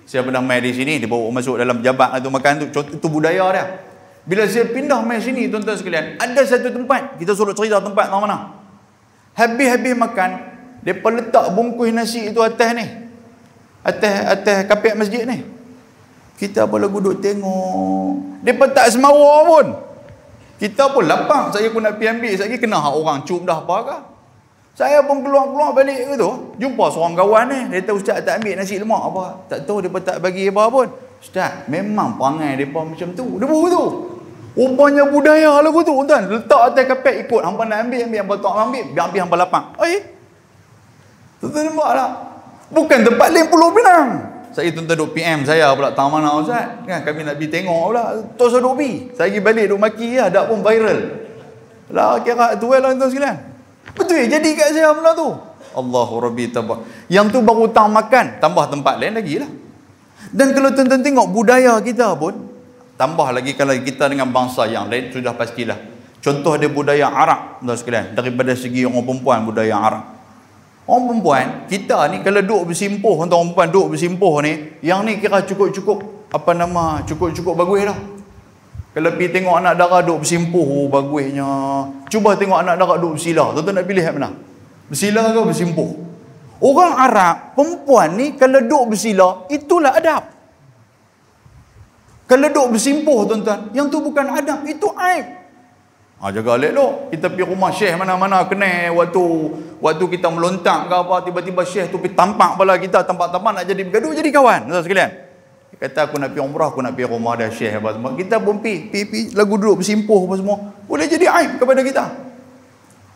Saya pernah main di sini, dia bawa masuk dalam jabat tu makan tu. Itu budaya dia. Bila saya pindah main sini, tuan-tuan sekalian, ada satu tempat, kita suruh cerita tempat tak mana. Habis-habis makan, mereka letak bungkus nasi itu atas ni. Atas kapek masjid ni. Kita pula duduk tengok. Mereka tak semawa pun. Kita pun lapang. Saya pun nak pergi ambil. Saya kena hak orang cup dah apa ke. Saya pun keluar balik ke tu. Jumpa seorang kawan ni. Dia tahu Ustaz tak ambil nasi lemak apa. Tak tahu dia tak bagi apa pun. Ustaz, memang perangai mereka macam tu. Dia baru tu. Rupanya budaya lagu tu. Tuan, letak atas kapek ikut. Hampa nak ambil, hampa tak ambil. Biar ambil hampa lapang. Tuan-tuan nampak tak? Bukan tempat lain Pulau Pinang. Saya tuan-tuan duk PM saya pula, tak mana Ustaz kan, kami nak pergi tengok pula, terus duk pergi. Saya pergi balik duk maki lah, dak pun viral lah, kira tu lah tuan-tuan sekalian. Betul jadi kat saya pula tu. Allahu Rabbi tabak. Yang tu baru tang makan, tambah tempat lain lagi lah. Dan kalau tuan-tuan tengok budaya kita pun, tambah lagi kalau kita dengan bangsa yang lain, sudah pastilah. Contoh dia budaya Arab tuan-tuan sekalian, daripada segi orang perempuan budaya Arab. Orang perempuan, kita ni kalau duduk bersimpuh, orang perempuan duduk bersimpuh ni, yang ni kira cukup-cukup, cukup-cukup bagus dah. Kalau pergi tengok anak dara duduk bersimpuh, bagusnya. Cuba tengok anak dara duduk bersila. Tuan-tuan nak pilih yang mana? Bersila ke bersimpuh? Orang Arab, perempuan ni kalau duduk bersila, itulah adab. Kalau duduk bersimpuh, tuan-tuan, yang tu bukan adab, itu aib. Jaga elok. Kita pergi rumah syekh mana-mana kenal waktu kita melontak ke apa, tiba-tiba syekh tu pergi tampak pula kita, tampak-tampak nak jadi bergaduh, jadi kawan. Tuan sekalian, dia kata aku nak pergi umrah, aku nak pergi rumah dia syekh apa semua. Kita pun pergi lagu duduk bersimpuh apa semua. Boleh jadi aib kepada kita.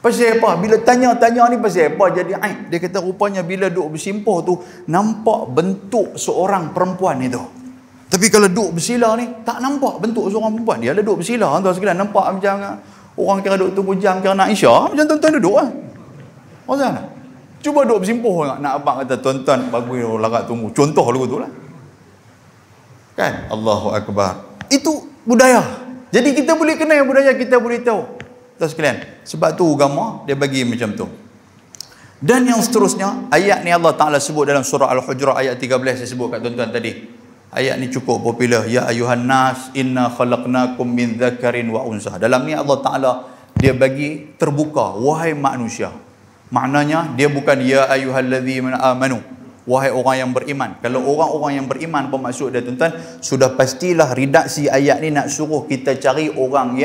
Pasal apa? Bila tanya-tanya ni pasal apa jadi aib? Dia kata rupanya bila duduk bersimpuh tu nampak bentuk seorang perempuan itu. Tapi kalau duduk bersila ni, tak nampak bentuk seorang perempuan. Dia ada duduk bersila, tuan sekalian, nampak macam orang kira duduk tunggu jam, kira nak isyak, macam tuan-tuan duduk lah. Macam mana? Cuba duduk bersimpuh, nak abang kata, tuan-tuan, bagus larat tunggu. Contoh lagu tu lah. Kan? Allahu Akbar. Itu budaya. Jadi kita boleh kenal budaya, kita boleh tahu. Tuan sekalian, sebab tu agama, dia bagi macam tu. Dan yang seterusnya, ayat ni Allah Ta'ala sebut dalam surah Al-Hujurat ayat 13, saya sebut kat tuan-tuan tadi. Ayat ni cukup popular. Ya ayuhan nas, inna khalaqnakum min dzakarin wa unsa. Dalam ni Allah Ta'ala dia bagi terbuka, wahai manusia. Maknanya dia bukan ya ayuhalladzina amanu, wahai orang yang beriman. Kalau orang-orang yang beriman apa maksud dia tuan-tuan? Sudah pastilah redaksi ayat ni nak suruh kita cari orang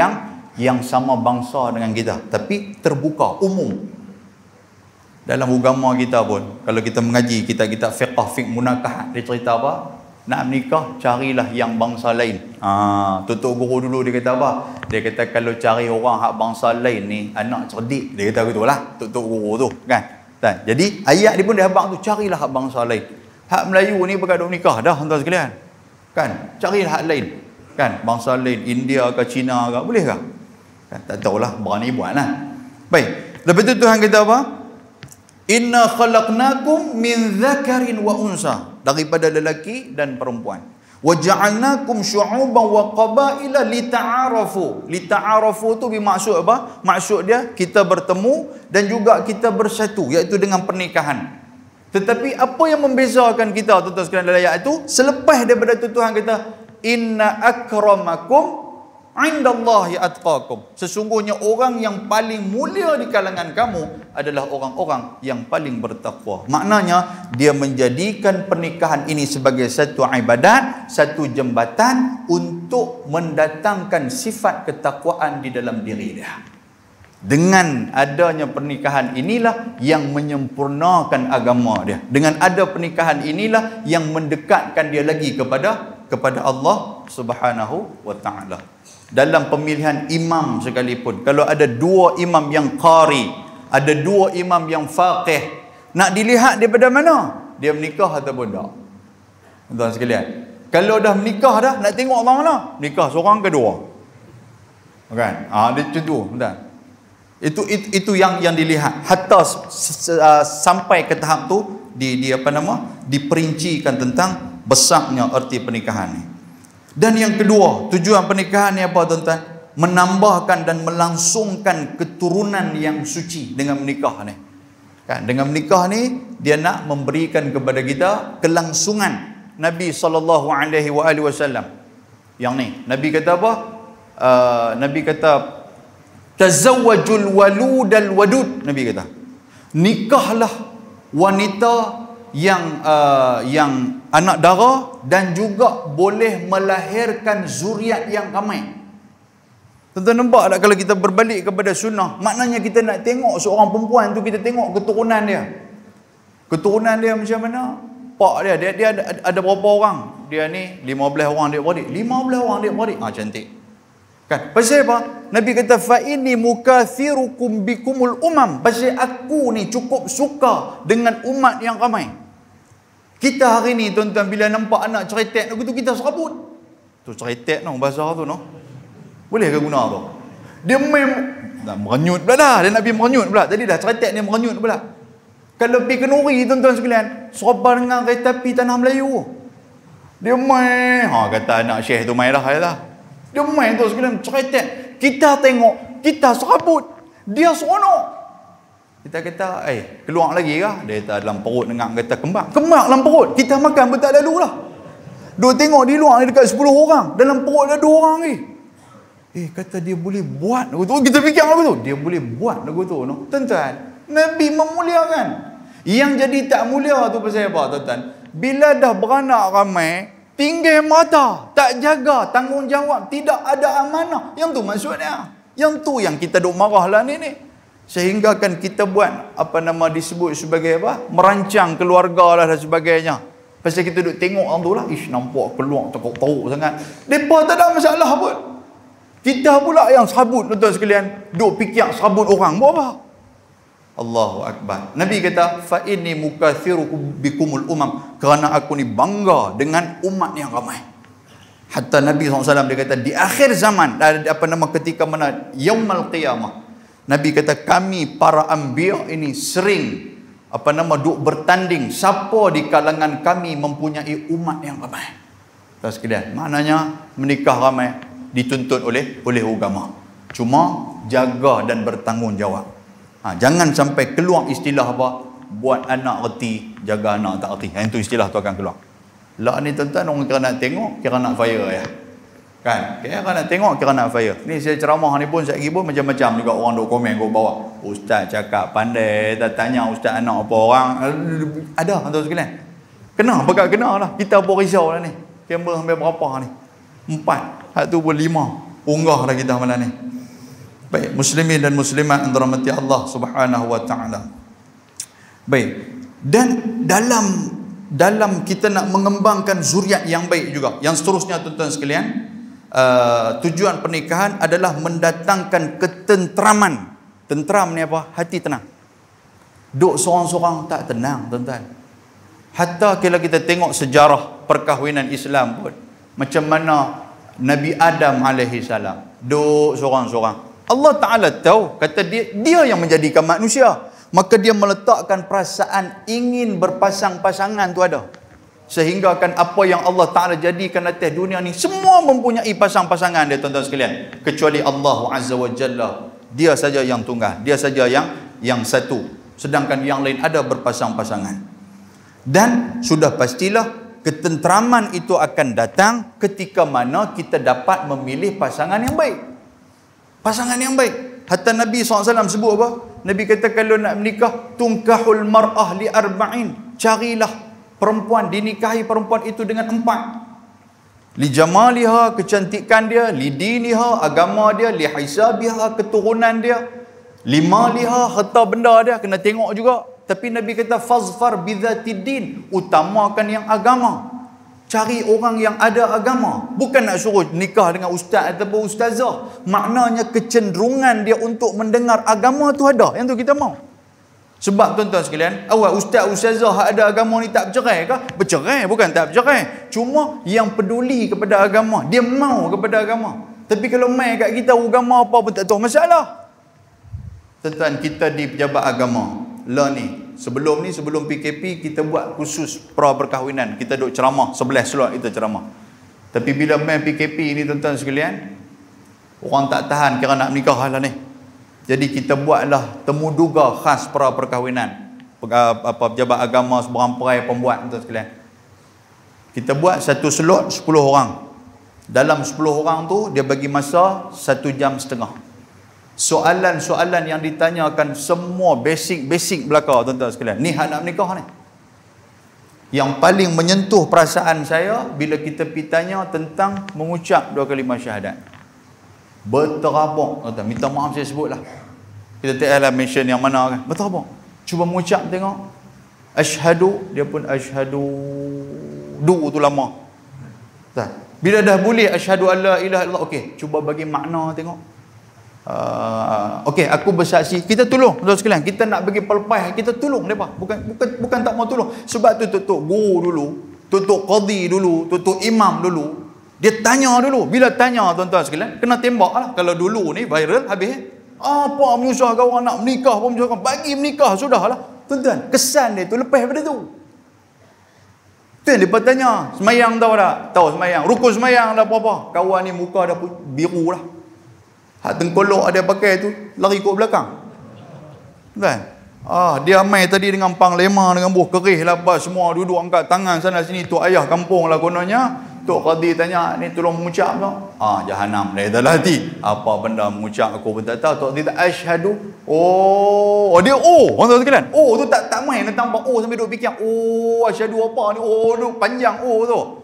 yang sama bangsa dengan kita, tapi terbuka, umum. Dalam agama kita pun, kalau kita mengaji kitab-kitab fiqh munakah, dia cerita apa? Nak menikah, carilah yang bangsa lain. Tutup guru dulu dia kata apa? Dia kata kalau cari orang hak bangsa lain ni, anak cerdik. Dia kata begitulah, tutup guru tu. Kan? Jadi ayat dia pun dia habang tu, carilah hak bangsa lain. Hak Melayu ni berkadang nikah dah, tuan sekalian. Kan? Carilah hak lain. Kan? Bangsa lain, India ke Cina ke, boleh ke? Kan? Tak tahulah, berani buat lah. Baik. Lepas tu Tuhan kata apa? Inna khalaqnakum min dzakarin wa unsa, daripada lelaki dan perempuan. Wa ja'alnakum syu'uban wa qabaila lita'arafu. Lita'arafu tu bermaksud apa? Maksud dia kita bertemu dan juga kita bersatu, iaitu dengan pernikahan. Tetapi apa yang membezakan kita tuan-tuan sekalian dalam ayat itu, selepas daripada itu Tuhan kata inna akramakum indallahi atqakum. Sesungguhnya orang yang paling mulia di kalangan kamu adalah orang-orang yang paling bertakwa. Maknanya dia menjadikan pernikahan ini sebagai satu ibadat, satu jembatan untuk mendatangkan sifat ketakwaan di dalam diri dia. Dengan adanya pernikahan inilah yang menyempurnakan agama dia. Dengan ada pernikahan inilah yang mendekatkan dia lagi kepada Allah Subhanahu wa taala. Dalam pemilihan imam sekalipun, kalau ada dua imam yang qari, ada dua imam yang faqih. Nak dilihat daripada mana? Dia menikah ataupun tak? Tuan sekalian, kalau dah menikah dah, nak tengok orang mana? Nikah seorang ke dua? Kan? Dia contoh, betul. Itu yang dilihat. Hatta sampai ke tahap tu diperincikan tentang besarnya erti pernikahan ni. Dan yang kedua, tujuan pernikahan ni apa tuan-tuan? Menambahkan dan melangsungkan keturunan yang suci dengan menikah ni. Kan? Dengan menikah ni dia nak memberikan kepada kita kelangsungan. Nabi SAW yang ni, Nabi kata apa? Nabi kata tazawwajul waludal wadud. Nabi kata nikahlah wanita yang anak dara dan juga boleh melahirkan zuriat yang ramai. Tuan-tuan nampak tak, kalau kita berbalik kepada sunnah, maknanya kita nak tengok seorang perempuan tu, kita tengok keturunan dia. Keturunan dia macam mana? Pak dia ada berapa orang? Dia ni 15 orang dia beradik. 15 orang dia beradik. Cantik. Kan? Pasal apa? Nabi kata fa inni mukathirukum bikumul umam. Pasal aku ni cukup suka dengan umat yang ramai. Kita hari ni tuan-tuan bila nampak anak ceretek tu, kita serabut. Tu ceretek no bahasa tu no. Boleh ke guna tu? Dia merenyut pula dah. Dia Nabi merenyut pula. Tadi dah ceretek dia merenyut pula. Kalau pergi Kenuri tuan-tuan sekalian, serba dengan kereta api tanah Melayu. Dia main. Kata anak syekh tu main dah. Dia main tu sekalian ceretek. Kita tengok, kita serabut. Dia seronok. Kita kata, keluar lagi kah? Dia kata dalam perut dengar kata kembang. Kembang dalam perut. Kita makan pun tak lalu lah. Dia tengok di luar ni dekat 10 orang. Dalam perut ada 2 orang lagi. Kata dia boleh buat lagu tu. Kita fikir lagu tu. Dia boleh buat lagu tu. No? Tuan-tuan, Nabi memuliakan. Yang jadi tak mulia tu pasal apa tuan-tuan? Bila dah beranak ramai, tinggal mata, tak jaga tanggungjawab, tidak ada amanah. Yang tu maksudnya. Yang tu yang kita duk marah lah ni. Sehingga kan kita buat disebut sebagai apa? Merancang keluarga lah dan sebagainya. Pasal kita duk tengok orang tu lah, nampak keluar teruk sangat. Depa tak ada masalah pun. Kita pula yang serabut tuan-tuan sekalian, duk fikir serabut orang. Buat apa? Allahu Akbar. Nabi kata fa inni mukathirukum bikumul umam, kerana aku ni bangga dengan umat yang ramai. Hatta Nabi SAW dia kata di akhir zaman, ketika mana yaumul qiyamah, Nabi kata kami para anbiya ini sering duk bertanding siapa di kalangan kami mempunyai umat yang ramai. Tuan sekalian, maknanya menikah ramai dituntut oleh agama. Cuma jaga dan bertanggungjawab. Jangan sampai keluar istilah apa? Buat anak reti, jaga anak tak reti. Itu istilah tu akan keluar. Lah ni tuan-tuan, orang kira nak tengok, kira nak fire ya. Kan? Kira nak tengok, kira nak fire. Ni saya ceramah ni pun saya lagi pun macam-macam juga orang duk komen kat bawah. Ustaz cakap pandai, tak tanya ustaz anak apa orang. Ada tuan sekalian. Kena, bagai kena lah. Kita pun risau lah ni. Kamera sampai berapa ni? 4. Hak tu pun 5. Unggah lah kita malam ni. Baik, muslimin dan muslimat yang dirahmati Allah Subhanahu wa taala. Baik. Dan dalam kita nak mengembangkan zuriat yang baik juga. Yang seterusnya tuan-tuan sekalian, tujuan pernikahan adalah mendatangkan ketentraman. Tentram ni apa? Hati tenang. Duk seorang-seorang tak tenang tuan-tuan. Hatta kalau kita tengok sejarah perkahwinan Islam pun, macam mana Nabi Adam alaihi salam duk seorang-seorang. Allah Ta'ala tahu, kata dia yang menjadikan manusia. Maka dia meletakkan perasaan ingin berpasang-pasangan tu ada. Sehingga kan apa yang Allah Ta'ala jadikan atas dunia ni, semua mempunyai pasang-pasangan dia tuan-tuan sekalian. Kecuali Allah Azza wa Jalla. Dia saja yang tunggal. Dia saja yang satu. Sedangkan yang lain ada berpasang-pasangan. Dan sudah pastilah ketentraman itu akan datang ketika mana kita dapat memilih pasangan yang baik. Pasangan yang baik. Hatta Nabi SAW sebut apa? Nabi kata kalau nak menikah, tungkahul mar'ah li arba'in. Carilah perempuan, dinikahi perempuan itu dengan 4. Li jamaliha, kecantikan dia. Li diniha, agama dia. Li hisabiha, keturunan dia. Li maliha, harta benda dia. Kena tengok juga. Tapi Nabi kata fazfar bidzatid din, utamakan yang agama. Cari orang yang ada agama. Bukan nak suruh nikah dengan ustaz ataupun ustazah. Maknanya kecenderungan dia untuk mendengar agama tu ada. Yang tu kita mau. Sebab tuan-tuan sekalian, awak ustaz ustazah ada agama ni tak bercerai ke? Bercerai, bukan tak bercerai. Cuma yang peduli kepada agama, dia mau kepada agama. Tapi kalau mai kat kita agama apa pun tak tahu, masalah. Tuan-tuan, kita di pejabat agama lah ni, sebelum PKP kita buat khusus pra perkahwinan. Kita duk ceramah 11 slot kita ceramah. Tapi bila main PKP ni tuan-tuan sekalian, orang tak tahan kira nak menikah lah ni. Jadi kita buatlah temu duga khas pra perkahwinan. Pejabat agama seberang perai pembuat tuan-tuan sekalian. Kita buat satu slot 10 orang. Dalam 10 orang tu dia bagi masa 1 jam setengah. Soalan-soalan yang ditanyakan semua basic belaka tuan-tuan sekalian. Ni hak nak menikah ni. Yang paling menyentuh perasaan saya bila kita pergi tanya tentang mengucap 2 kalimah syahadat. Berterabak tuan-tuan. Minta maaf saya sebutlah. Kita tak payahlah mention yang mana kan. Berterabak. Cuba mengucap tengok. Asyhadu, dia pun asyhadu. Du tu lama. Tuan. Bila dah boleh asyhadu alla ilaha illallah, okey, cuba bagi makna tengok. Okey, aku bersaksi. Kita tolong tuan sekalian. Kita nak bagi pelpai, kita tolong depa. Bukan tak mau tolong. Sebab tu tutup guru dulu, tutup qadi dulu, tutup imam dulu. Dia tanya dulu. Bila tanya tuan-tuan sekalian, kena tembaklah. Kalau dulu ni viral habis. Apa menyusahkan orang nak menikah pun menyusahkan. Bagi menikah sudahlah. Tuan-tuan, kesan dia tu lepas daripada tu. Tu yang dia tanya, semayang tahu tak? Tahu semayang. Rukun semayang dah apa-apa. Kawan ni muka dah biru lah. Hak tengkolok ada pakai tu lari kot belakang. Kan? Dia main tadi dengan panglima dengan buh kerih lah apa semua duduk angkat tangan sana sini. Tok ayah kampung lah kononnya. Tok qadi tanya, ni tolong mengucap tak? Jahanam dah dalam hati. Apa benda mengucap aku pun tak tahu. Tok qadi tak asyhadu. Dia orang tahu sekalian. Tu tak main nak tambah sampai duk fikir. Asyhadu apa ni? Duk panjang tu.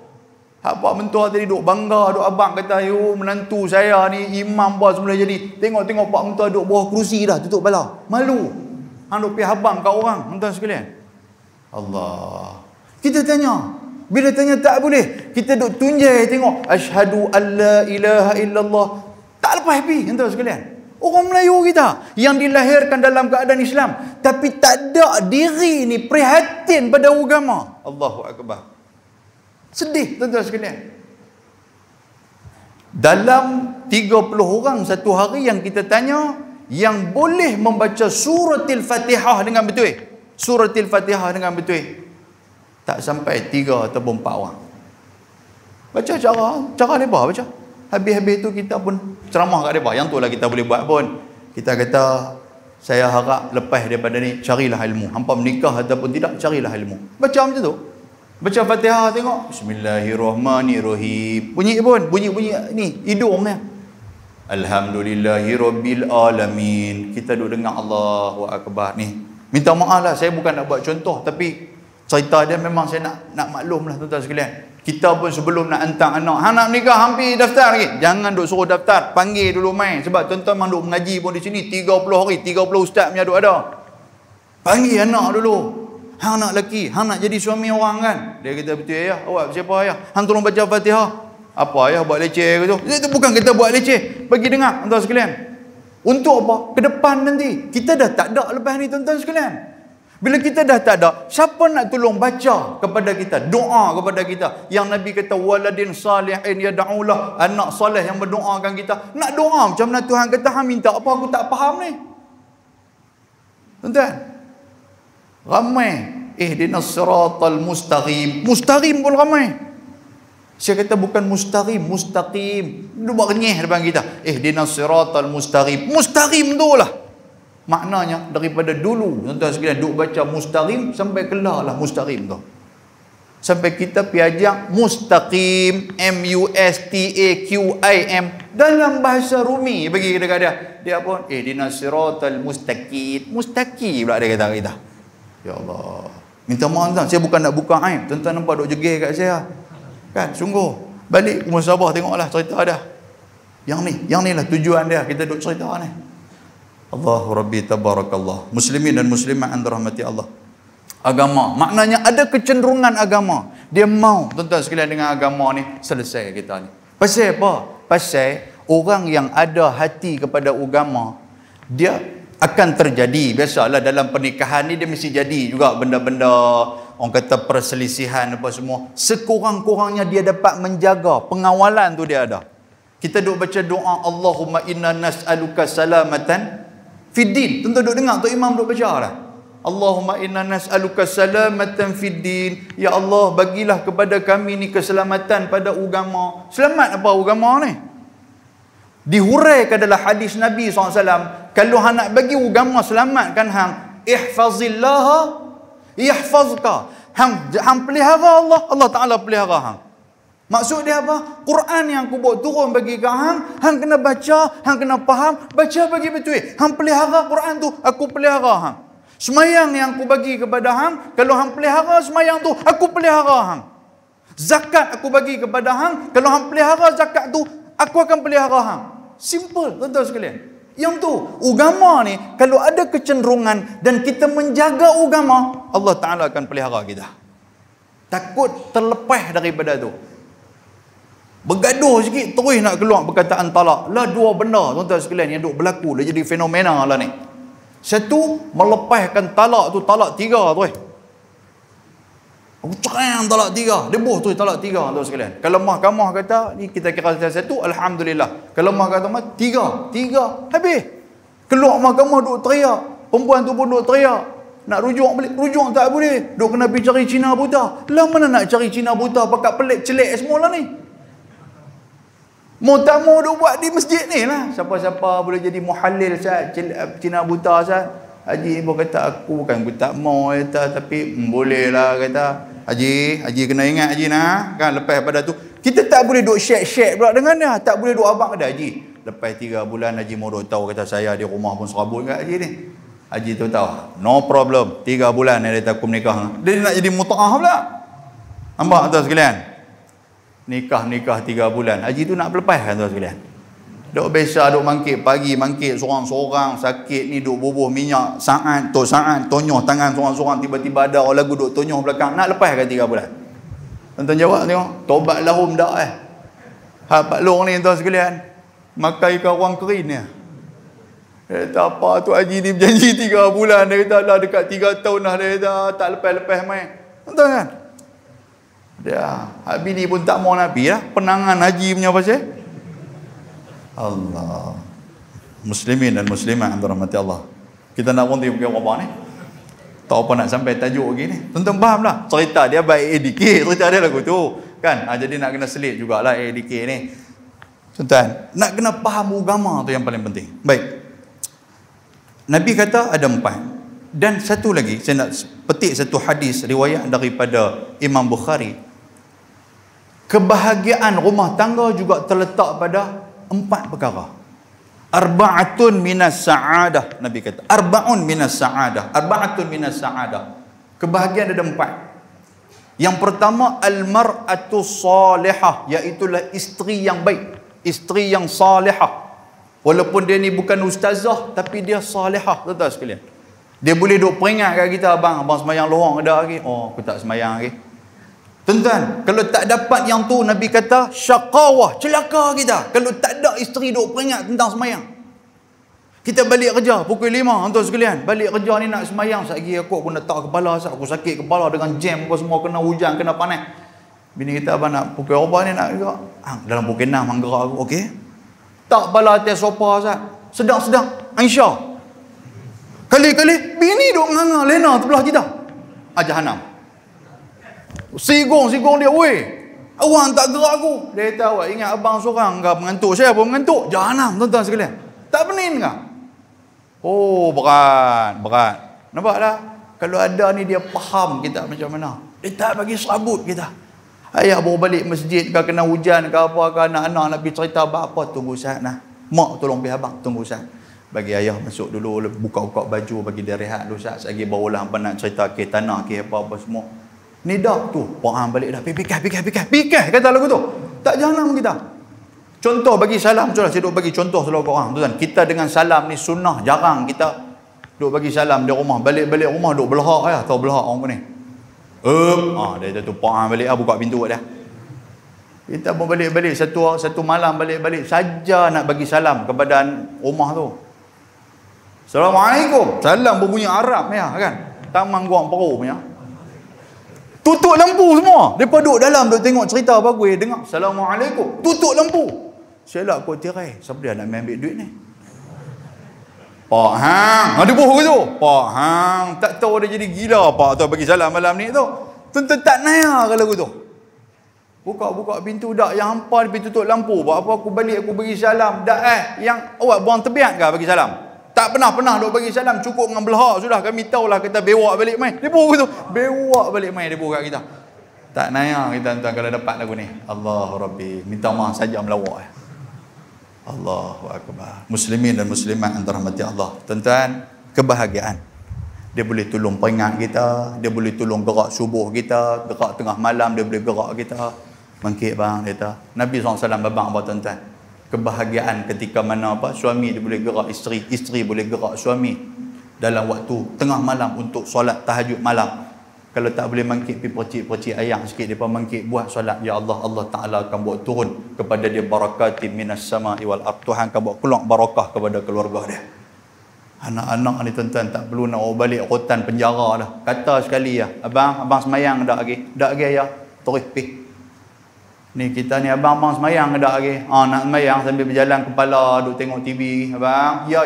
Apa mentua tadi duk bangga, duk abang kata, menantu saya ni imam bos mula jadi. Tengok pak mentua duk bawah kerusi dah, tutup bala. Malu. Hang duk pi habang kat orang, mentua sekalian. Allah. Kita tanya. Bila tanya tak boleh, kita duk tunjai tengok asyhadu alla ilaha illallah. Tak lepas happy, mentua sekalian. Orang Melayu kita yang dilahirkan dalam keadaan Islam tapi tak ada diri ni prihatin pada agama. Allahu akbar. Sedih tuan-tuan sekalian. Dalam 30 orang satu hari yang kita tanya, yang boleh membaca suratul Fatihah dengan betul. Suratul Fatihah dengan betul. Tak sampai 3 ataupun 4 orang. Baca cara mereka baca. Habis-habis tu kita pun ceramah kat mereka. Yang tu lah kita boleh buat pun. Kita kata, saya harap lepas daripada ni carilah ilmu. Hampa menikah ataupun tidak, carilah ilmu. Baca macam tu. Baca Fatihah tengok. Bismillahirrahmanirrahim. Bunyi ni hidungnya. Alhamdulillahirabbil alamin. Kita duk dengar Allahu akbar ni. Minta maaf lah, saya bukan nak buat contoh tapi cerita dia memang saya nak maklum lah tuan-tuan sekalian. Kita pun sebelum nak hantar anak, hang nak nikah hampir daftar lagi. Jangan duk suruh daftar, panggil dulu main. Sebab tuan-tuan memang duk mengaji pun di sini 30 hari, 30 ustaz punya duk ada. Panggil anak dulu. Hang nak lelaki, hang nak jadi suami orang kan? Dia kata, betul ayah, awak siapa ayah? Hang tolong baca Fatihah. Apa ayah buat leceh ke tu? Itu bukan kita buat leceh. Bagi dengar tuan-tuan sekalian. Untuk apa? Ke depan nanti. Kita dah tak ada lepas ni tuan-tuan sekalian. Bila kita dah tak ada, siapa nak tolong baca kepada kita, doa kepada kita? Yang Nabi kata waladin salihin yad'ulah, anak soleh yang berdoakan kita. Nak doa macam mana Tuhan kata hang minta apa aku tak faham ni. Tuan-tuan, ramai ihdinas siratal mustaqim. Mustaqim pun ramai. Saya kata bukan mustaqim, mustaqim. Dia buat renyih depan kita. Ihdinas siratal mustaqim. Mustaqim tu lah. Maknanya daripada dulu tuan-tuan sekalian duk baca mustaqim sampai kelar lah mustaqim tu. Sampai kita piajak mustaqim, M-U-S-T-A-Q-I-M dalam bahasa Rumi bagi kita. Dia apa? Ihdinas siratal mustaqim. Mustaqim pula dia kata kita. Ya Allah. Minta maaf tuan, saya bukan nak buka aib. Tuan-tuan nampak duk jegih kat saya. Kan sungguh. Balik musabah tengoklah cerita dah. Yang ni lah tujuan dia kita duk cerita ni. Allahu Rabbi tabarakallah. Muslimin dan muslimat yang dirahmati Allah. Agama, maknanya ada kecenderungan agama. Dia mau, tuan-tuan sekalian, dengan agama ni selesai kita ni. Pasal apa? Pasal orang yang ada hati kepada agama, dia akan terjadi. Biasalah dalam pernikahan ni dia mesti jadi juga benda-benda orang kata perselisihan apa semua. Sekurang-kurangnya dia dapat menjaga, pengawalan tu dia ada. Kita duk baca doa Allahumma inna nas'aluka salamatan fid din. Tuan-tuan duk dengar tu imam duk baca lah. Allahumma inna nas'aluka salamatan fid din. Ya Allah, bagilah kepada kami ni keselamatan pada agama. Selamat apa agama ni? Dihuraikan dalam hadis Nabi SAW, kalau hang nak bagi agama selamatkan hang, ihfazillah yahfazka. Hang pelihara Allah, Allah Ta'ala pelihara hang. Maksud dia apa? Quran yang aku buat turun bagi kau hang kena baca, hang kena faham, baca bagi betul. Hang pelihara Quran tu, aku pelihara hang. Semayang yang aku bagi kepada hang, kalau hang pelihara semayang tu, aku pelihara hang. Zakat aku bagi kepada hang, kalau hang pelihara zakat tu, aku akan pelihara hang. Simple, tuan-tuan sekalian. Yang tu, agama ni, kalau ada kecenderungan dan kita menjaga agama, Allah Ta'ala akan pelihara kita. Takut terlepas daripada tu. Bergaduh sikit, terus nak keluar perkataan talak. Lah dua benda, tuan-tuan sekalian, yang duk berlaku. Dah jadi fenomena lah ni. Satu, melepaskan talak tu, talak 3 tu. Aku cerang talak 3. Debuh tu talak 3, tuan sekalian. Kalau mahkamah kata, ni kita kira satu, alhamdulillah. Kalau mahkamah 3, habis. Keluar mahkamah duk teriak. Perempuan tu pun duk teriak. Nak rujuk balik, rujuk tak boleh. Duk kena pergi cari Cina buta. Lah mana nak cari Cina buta, pakat pelik celik semua lah ni. Mau tak mau duk buat di masjid ni lah. Siapa-siapa boleh jadi muhalil Ustaz, Cina buta Ustaz. Haji pun kata, aku bukan aku tak mau kata, tapi boleh lah kata. Haji kena ingat Haji nah. Kan lepas pada tu, kita tak boleh duk share pula dengan dia. Tak boleh duk abang kata, Haji, lepas 3 bulan Haji mau duk tahu kata saya di rumah pun serabut kat Haji ni. Haji tu tahu, no problem. 3 bulan dia tak aku menikah. Dia nak jadi muta'ah pula. Nampak tuan sekalian? Nikah 3 bulan. Haji tu nak berlepas kan tuan sekalian? Duk biasa duk mangkit pagi, mangkit seorang-seorang, sakit ni duk bubuh minyak saat tonyoh tangan seorang-seorang, tiba-tiba ada orang lagu duk tonyoh belakang. Nak lepas kan 3 bulan? Tuan jawab tengok, tobat lahum dak Pak Long ni tuan sekalian, makai ke orang kerin ni. Dia kata apa tu Haji ni berjanji 3 bulan, dia kata lah dekat 3 tahun dah, dia kata tak lepas-lepas main. Tuan kan? Dia habis ni pun tak mau Nabi lah, penangan Haji punya pasal. Allah. Muslimin dan muslimat rahmati Allah. Kita nak berhenti pergi apa ni? Tak apa nak sampai tajuk lagi ni. Tuan-tuan faham lah. Cerita dia baik dikit, cerita dia lagu tu. Kan? Jadi nak kena selit jugalah dikit ni. Tuan-tuan, nak kena faham agama tu yang paling penting. Baik. Nabi kata ada 4. Dan satu lagi, saya nak petik satu hadis riwayat daripada Imam Bukhari. Kebahagiaan rumah tangga juga terletak pada 4 perkara. Arba'atun minas sa'adah, Nabi kata. Arba'un minas sa'adah. Arba'atun minas sa'adah. Kebahagiaan ada 4. Yang pertama, al-mar'atu salihah, iaitulah isteri yang baik, isteri yang salihah. Walaupun dia ni bukan ustazah, tapi dia salihah, tuan-tuan sekalian. Dia boleh duk peringat kat kita, abang semayang lohong ada lagi. Oh, aku tak semayang lagi. Tuan-tuan, kalau tak dapat yang tu, Nabi kata syaqawah, celaka kita. Kalau tak ada isteri duk peringat tentang semayang. Kita balik kerja pukul 5, tuan sekalian. Balik kerja ni nak semayang, satgi aku nak tak kepala, aku sakit kepala dengan jam apa semua, kena hujan, kena panas. Bini kita abang nak pukul berapa ni nak gerak? Dalam pukul 6 hang gerak aku. Okey. Tak bala atas sofa Ustaz. Sedang-sedang Aisyah. Kali-kali bini duk nganga lena sebelah kita. Jahanam. Sigong dia, weh, awak tak gerak aku. Dia kata, awak ingat abang seorang ke mengantuk? Saya pun mengantuk. Jahanam, tuan-tuan sekalian. Tak pening ke? Oh, berat. Nampak tak? Kalau ada ni dia faham kita macam mana. Dia tak bagi serabut kita. Ayah baru balik masjid ke, kena hujan ke apa ke, anak-anak nak pergi cerita apa, tunggu Ustaz nah. Mak tolong pergi abang, tunggu Ustaz. Bagi ayah masuk dulu, buka-buka baju, bagi dia rehat dulu Ustaz. Lagi barulah hampa nak cerita ke tanah ke apa-apa semua. Ni dah tu, orang balik dah. Pikir kata lagu tu. Tak jahanam kita. Contoh bagi salam, saya duk bagi contoh selalu kat orang. Tuan, kita dengan salam ni sunnah, jarang kita duk bagi salam di rumah. Balik rumah duk belahak ya, tahu belahak orang ni. Dia tu balik buka pintu dah. Kita pun balik-balik satu malam balik-balik saja nak bagi salam kepada rumah tu. Assalamualaikum. Salam berbunyi Arab ya kan. Taman Guang Peru punya. Tutup lampu semua. Depa duduk dalam duk tengok cerita bagus, dengar Assalamualaikum. Tutup lampu. Selak kau tirai. Siapa dia nak ambil duit ni? Pak Hang. Ada boh ke tu? Pak Hang. Tak tahu dia jadi gila Pak tu bagi salam malam ni tu. Tentu tak naya kalau tu. Buka pintu dak yang hampa dia tutup lampu. Buat apa aku balik aku bagi salam. Dak yang awak buang tebiat ke bagi salam? Tak pernah duk bagi salam, cukup dengan belahak sudah. Kami tahulah kita bewak balik mai. Dia buh tu. Bewak balik mai dia buh kat kita. Tak naya kita tuan kalau dapat lagu ni. Allahu Rabbi. Minta maaf saja melawak. Allahu Akbar. Muslimin dan muslimat yang dirahmati Allah. Tuan-tuan, kebahagiaan. Dia boleh tolong peringat kita, dia boleh tolong gerak subuh kita, gerak tengah malam dia boleh gerak kita. Mangkit bang dia. Nabi SAW babang apa tuan-tuan? Kebahagiaan ketika mana suami dia boleh gerak isteri boleh gerak suami dalam waktu tengah malam untuk solat tahajud malam. Kalau tak boleh mangkit pergi percik ayam sikit depa mangkit buat solat, ya Allah, Allah Taala akan buat turun kepada dia barakatin minas sama'i wal ard. Tuhan akan buat keluar barakah kepada keluarga dia. Anak-anak ni tuan-tuan tak perlu nak balik rotan penjara dah. Kata sekali ya, abang semayang dak lagi ayah. Terus pergi. Ni kita ni abang semayang dak lagi. Nak semayang sambil berjalan kepala duk tengok TV. Abang, ya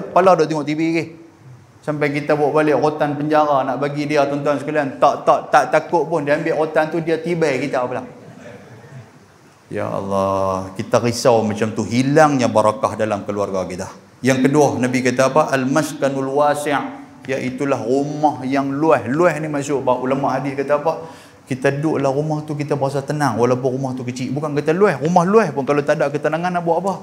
kepala duk tengok TV lagi. Sampai kita bawa balik rotan penjara nak bagi dia tuan-tuan sekalian. Tak takut pun dia ambil rotan tu dia tibai kita pula. Ya Allah, kita risau macam tu, hilangnya barakah dalam keluarga kita. Yang kedua, Nabi kata apa? Al-maskanul wasi', iaitulah rumah yang luas. Luas ni maksud ulama hadis kata apa? Kita duduk dalam rumah tu kita berasa tenang walaupun rumah tu kecil. Bukan kata luas, rumah luas pun kalau tak ada ketenangan nak buat apa?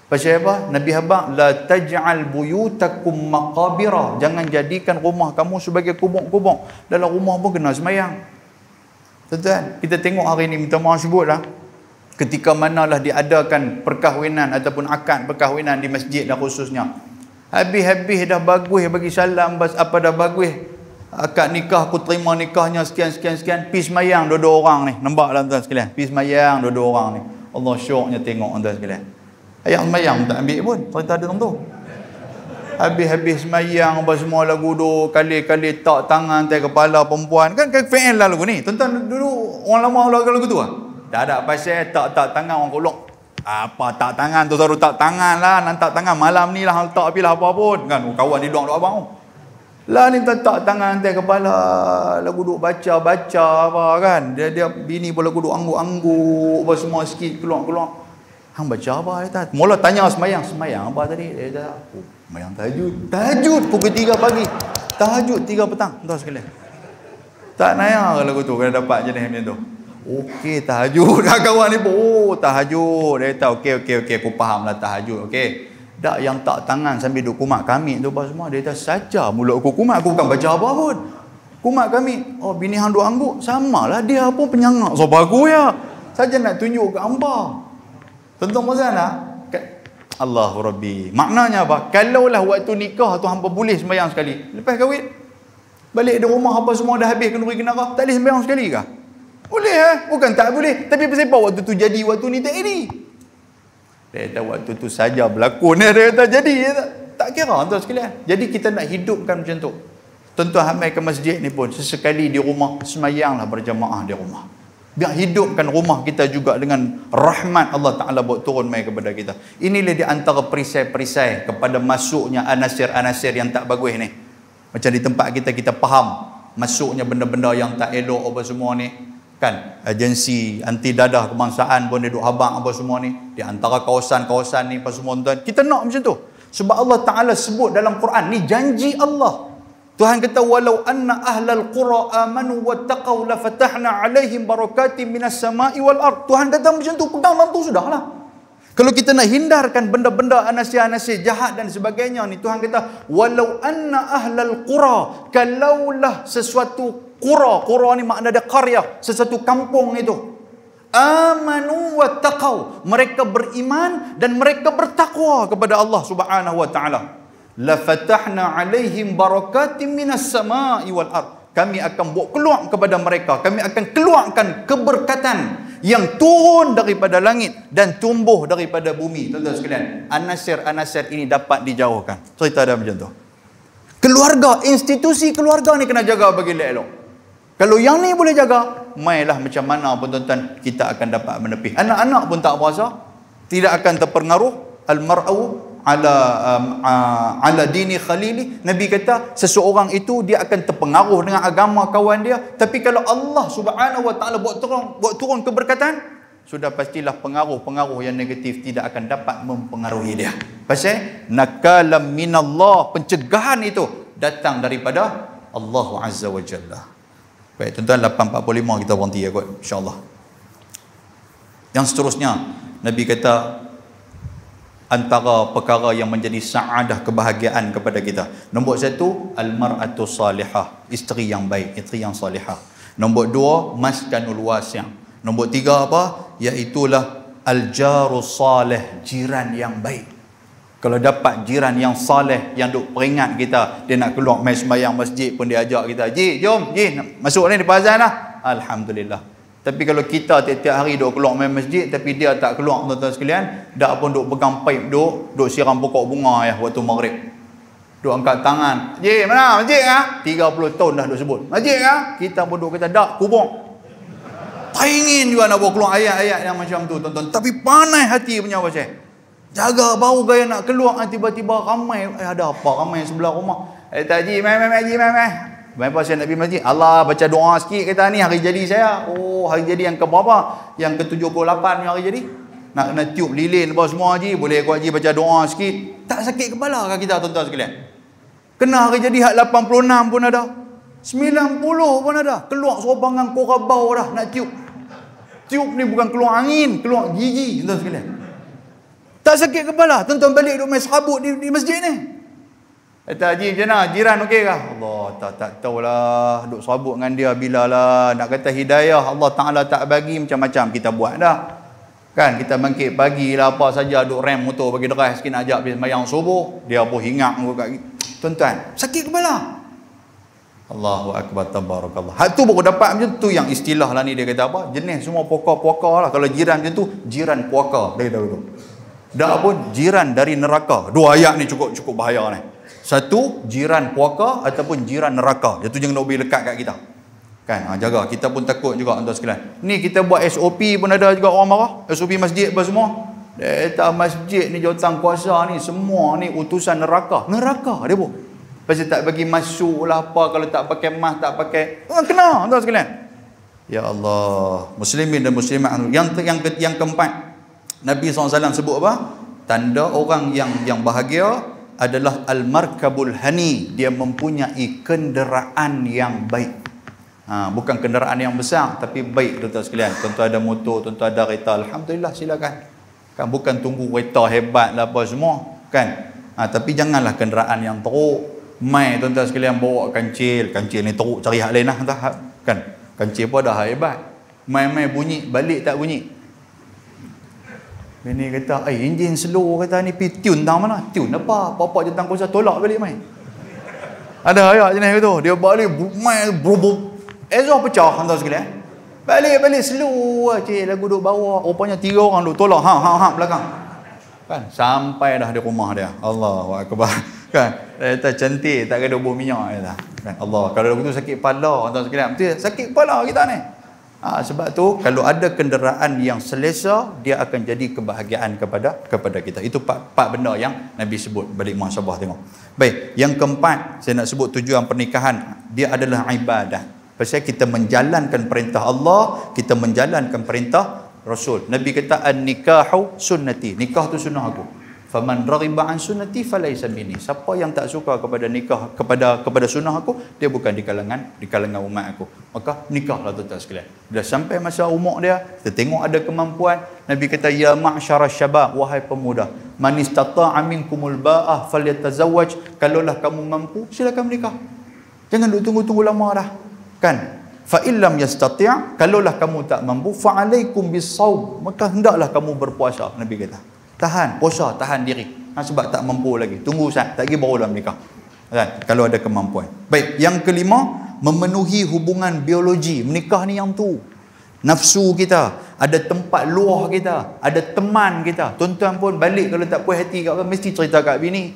Pasal apa? Nabi habaq la taj'al buyutakum maqabira. Jangan jadikan rumah kamu sebagai kubur-kubur. Dalam rumah pun kena semayang. Tuan-tuan, kita tengok hari ni, minta maaf sebutlah, ketika manalah diadakan perkahwinan ataupun akad perkahwinan di masjid dah khususnya. Habis-habis dah bagus bagi salam, apa dah bagus. Akad nikah, aku terima nikahnya sekian. Pergi semayang dua-dua orang ni. Nampak lah tuan sekalian. Pergi semayang dua-dua orang ni. Allah syoknya tengok tuan sekalian. Ayat semayang tak ambil pun. Cerita ada tu. Habis-habis semayang apa semua lagu tu. Kali-kali tak tangan atas kepala perempuan. Kan fi'il lah lagu ni. Tuan-tuan dulu orang lama lagu tu lah. Tak ada pasal tak tangan orang kolok. Apa tak tangan tu taruh tak tangan lah. Nantak tangan malam ni lah tak apilah apa pun. Kan kawan dia doang abang. Lah ni tak tangan atas kepala. Lagu duk baca apa kan. Dia bini pun lagu duk angguk-angguk apa semua sikit keluar. Hang baca apa dia tak? Mula tanya semayang apa tadi? Dia kata semayang tahajud pukul 3 pagi. Tahajud 3 petang. Tuan sekalian. Tak naya lagu tu kalau dapat jenis macam tu. Okey, tahajud. Kawan ni pun, tahajud. Dia tahu, okey, aku faham lah tahajud, okey. Tak yang tak tangan sambil duk kumat kami tu apa semua. Dia kata, saja mulut aku kumat, aku bukan baca apa pun. Kumat kami. Oh, bini hang duk angguk, samalah dia pun penyangak. So, bagus ya. Saja nak tunjuk ke hamba. Tentu mazan lah. Allahu Rabbi. Maknanya apa? Kalaulah waktu nikah tu hamba boleh sembahyang sekali. Lepas kahwin, balik di rumah apa semua dah habis kenduri kenara, tak boleh sembahyang sekali kah? Boleh bukan tak boleh. Tapi pasal apa waktu tu jadi, waktu ni tak jadi? Dia kata waktu tu saja berlakon. Dia kata jadi. Tak kira tuan sekalian. Jadi kita nak hidupkan macam tu. Tuan-tuan hamil ke masjid ni pun sesekali di rumah semayanglah berjamaah di rumah. Biar hidupkan rumah kita juga dengan rahmat Allah Ta'ala buat turun mai kepada kita. Inilah di antara perisai-perisai kepada masuknya anasir-anasir yang tak bagus ni. Macam di tempat kita faham masuknya benda-benda yang tak elok apa semua ni. Kan agensi anti dadah kebangsaan pun dia duk habang apa semua ni di antara kawasan-kawasan ni apa semua tuan. Kita nak macam tu. Sebab Allah Ta'ala sebut dalam Quran ni janji Allah. Tuhan kata walau anna ahlal qura amanu wattaqau la fatahna alaihim barakatin minas sama'i wal ard. Tuhan kata macam tu, pegang dalam tu sudahlah. Kalau kita nak hindarkan benda-benda anasir-anasir jahat dan sebagainya ni, Tuhan kata walau anna ahlal qura, kalaulah sesuatu qura ni makna dia qarya, sesuatu kampung itu, amanu wattaqau, mereka beriman dan mereka bertakwa kepada Allah Subhanahu wa taala, la fatahna alaihim barakatin minas sama'i wal ard. kami akan buat keluar kepada mereka, kami akan keluarkan keberkatan yang turun daripada langit dan tumbuh daripada bumi. Tuan-tuan sekalian, anasir-anasir ini dapat dijauhkan. Cerita ada macam tu. Keluarga, institusi keluarga ni kena jaga bagi elok. Kalau yang ni boleh jaga, mainlah macam mana pun tuan-tuan, kita akan dapat menepis. Anak-anak pun tak berasa, tidak akan terpengaruh. Al-mar'u ala dini khalili. Nabi kata seseorang itu dia akan terpengaruh dengan agama kawan dia, tapi kalau Allah Subhanahu wa taala buat turun keberkatan, sudah pastilah pengaruh-pengaruh yang negatif tidak akan dapat mempengaruhi dia. Pasal nakalam minallah, pencegahan itu datang daripada Allah Azza wa Jalla. Baik tuan-tuan, 8.45 kita berhenti ya kot, insya-Allah. Yang seterusnya Nabi kata antara perkara yang menjadi saadah, kebahagiaan kepada kita. Nombor 1, al-mar'atu salihah, isteri yang baik, isteri yang salihah. Nombor 2, maskanul wasi'. Nombor 3 apa? Iaitulah al-jaru salih, jiran yang baik. Kalau dapat jiran yang salih, yang duk peringat kita, dia nak keluar mai sembahyang masjid pun dia ajak kita, "Ji, jom, ji, masuk ni di azan lah." Alhamdulillah. Tapi kalau kita tiap-tiap hari duk keluar main masjid tapi dia tak keluar, tuan-tuan sekalian, dak pun duk pegang pipe, duk siram pokok bunga ya waktu maghrib. Duk angkat tangan, "Ji, mana masjid ah?" 30 tahun dah duk sebut. "Masjid ah?" Kita pun duk kata, "Dak, kubur." Tak ingin juga nak bawa keluar ayat-ayat yang macam tu, tuan-tuan. Tapi panas hati punya pasal. Jaga baru gaya nak keluar, tiba-tiba ramai, ada apa ramai sebelah rumah. "Taji, mai Mai pasal nak pergi masjid. Allah baca doa sikit kata ni hari jadi saya." Oh, hari jadi yang ke berapa? Yang ke 78 hari jadi. Nak kena tiup lilin apa semua Haji. Boleh aku Haji baca doa sikit. Tak sakit kepala kan kita tuan-tuan sekalian? Kena hari jadi hak 86 pun ada. 90 pun ada. Keluar sobangan korabau dah nak tiup. Tiup ni bukan keluar angin, keluar gigi tuan-tuan sekalian. Tak sakit kepala. Tuan-tuan balik duk main serabut di masjid ni. Kata, "Haji macam mana? Jiran okey kah?" Allah tak tahulah. Duk serabut dengan dia bila lah. Nak kata hidayah Allah Ta'ala tak bagi, macam-macam kita buat dah. Kan kita bangkit pagi lah apa saja, duk rem motor bagi deras sikit nak ajak pergi sembahyang subuh. Dia pun hingat kat tuan-tuan. Sakit kepala. Allahu Akbar, tabarakallah. Hak tu baru dapat macam tu, yang istilah lah ni dia kata apa? Jenis semua puaka-puaka lah. Kalau jiran macam tu, jiran puaka. Dia kata begitu. Dah pun jiran dari neraka. Dua ayat ni cukup bahaya ni. Satu, jiran puaka ataupun jiran neraka. Itu jangan nak pergi lekat kat kita. Kan? Jaga. Kita pun takut juga tuan sekalian. Ni kita buat SOP pun ada juga orang marah. SOP masjid apa semua. Dia masjid ni jawatan kuasa ni semua ni utusan neraka. Neraka dia pun. Pasal tak bagi masuk lah apa, kalau tak pakai mask, tak pakai. Kena tuan sekalian. Ya Allah. Muslimin dan muslimat. Yang keempat. Nabi SAW sebut apa? Tanda orang yang bahagia adalah al-markabul hani, dia mempunyai kenderaan yang baik. Bukan kenderaan yang besar tapi baik tuan-tuan sekalian. Tuan-tuan ada motor, tuan-tuan ada kereta, alhamdulillah silakan. Kan bukan tunggu kereta hebat lah apa semua, kan? Tapi janganlah kenderaan yang teruk. Mai tuan-tuan sekalian bawa kancil ni teruk, cari hak lain lah kan. Kancil pun dah hebat. Mai bunyi, balik tak bunyi. Bini kata, enjin slow kata ni, pergi tune tang mana? Tune apa? Bapak jentang kuasa tolak balik mai. Ada ayat jenis itu. Dia balik mai brobok. Ezor pecah tuan sekalian. Balik slow cik, lagu duk bawa. Rupanya 3 orang duk tolak belakang. Kan sampai dah di rumah dia. Allahu Akbar. Kan? Dia kata cantik, tak ada bau minyak kata. Kan Allah, kalau begitu sakit kepala tuan sekalian. Betul sakit kepala kita ni. Sebab tu kalau ada kenderaan yang selesa, dia akan jadi kebahagiaan kepada kita. Itu 4 benda yang Nabi sebut. Balik muhasabah tengok. Baik, yang keempat saya nak sebut tujuan pernikahan, dia adalah ibadah. Pasal kita menjalankan perintah Allah, kita menjalankan perintah Rasul. Nabi kata an-nikahu sunnati. Nikah tu sunnah aku. Faman raghiba an sunnati falaysa minni. Siapa yang tak suka kepada nikah, kepada sunnah aku, dia bukan di kalangan umat aku. Maka nikahlah tuan-tuan sekalian. Bila sampai masa umur dia, kita tengok ada kemampuan, Nabi kata ya ma'syarasy syabab, wahai pemuda, man istata'a minkumul ba'ah falyatazawwaj. Kalaulah kamu mampu, silakan menikah. Jangan duk tunggu lama dah. Kan? Fa illam yastati', kalaulah kamu tak mampu, fa alaikum bis-shaum, maka hendaklah kamu berpuasa. Nabi kata tahan puasa, tahan diri. Sebab tak mampu lagi, tunggu tak lagi barulah menikah. Kan? Kalau ada kemampuan. Baik, yang kelima, memenuhi hubungan biologi. Menikah ni yang tu. Nafsu kita, ada tempat luah kita, ada teman kita. Tuan-tuan pun balik kalau tak puas hati kat orang, mesti cerita kat bini.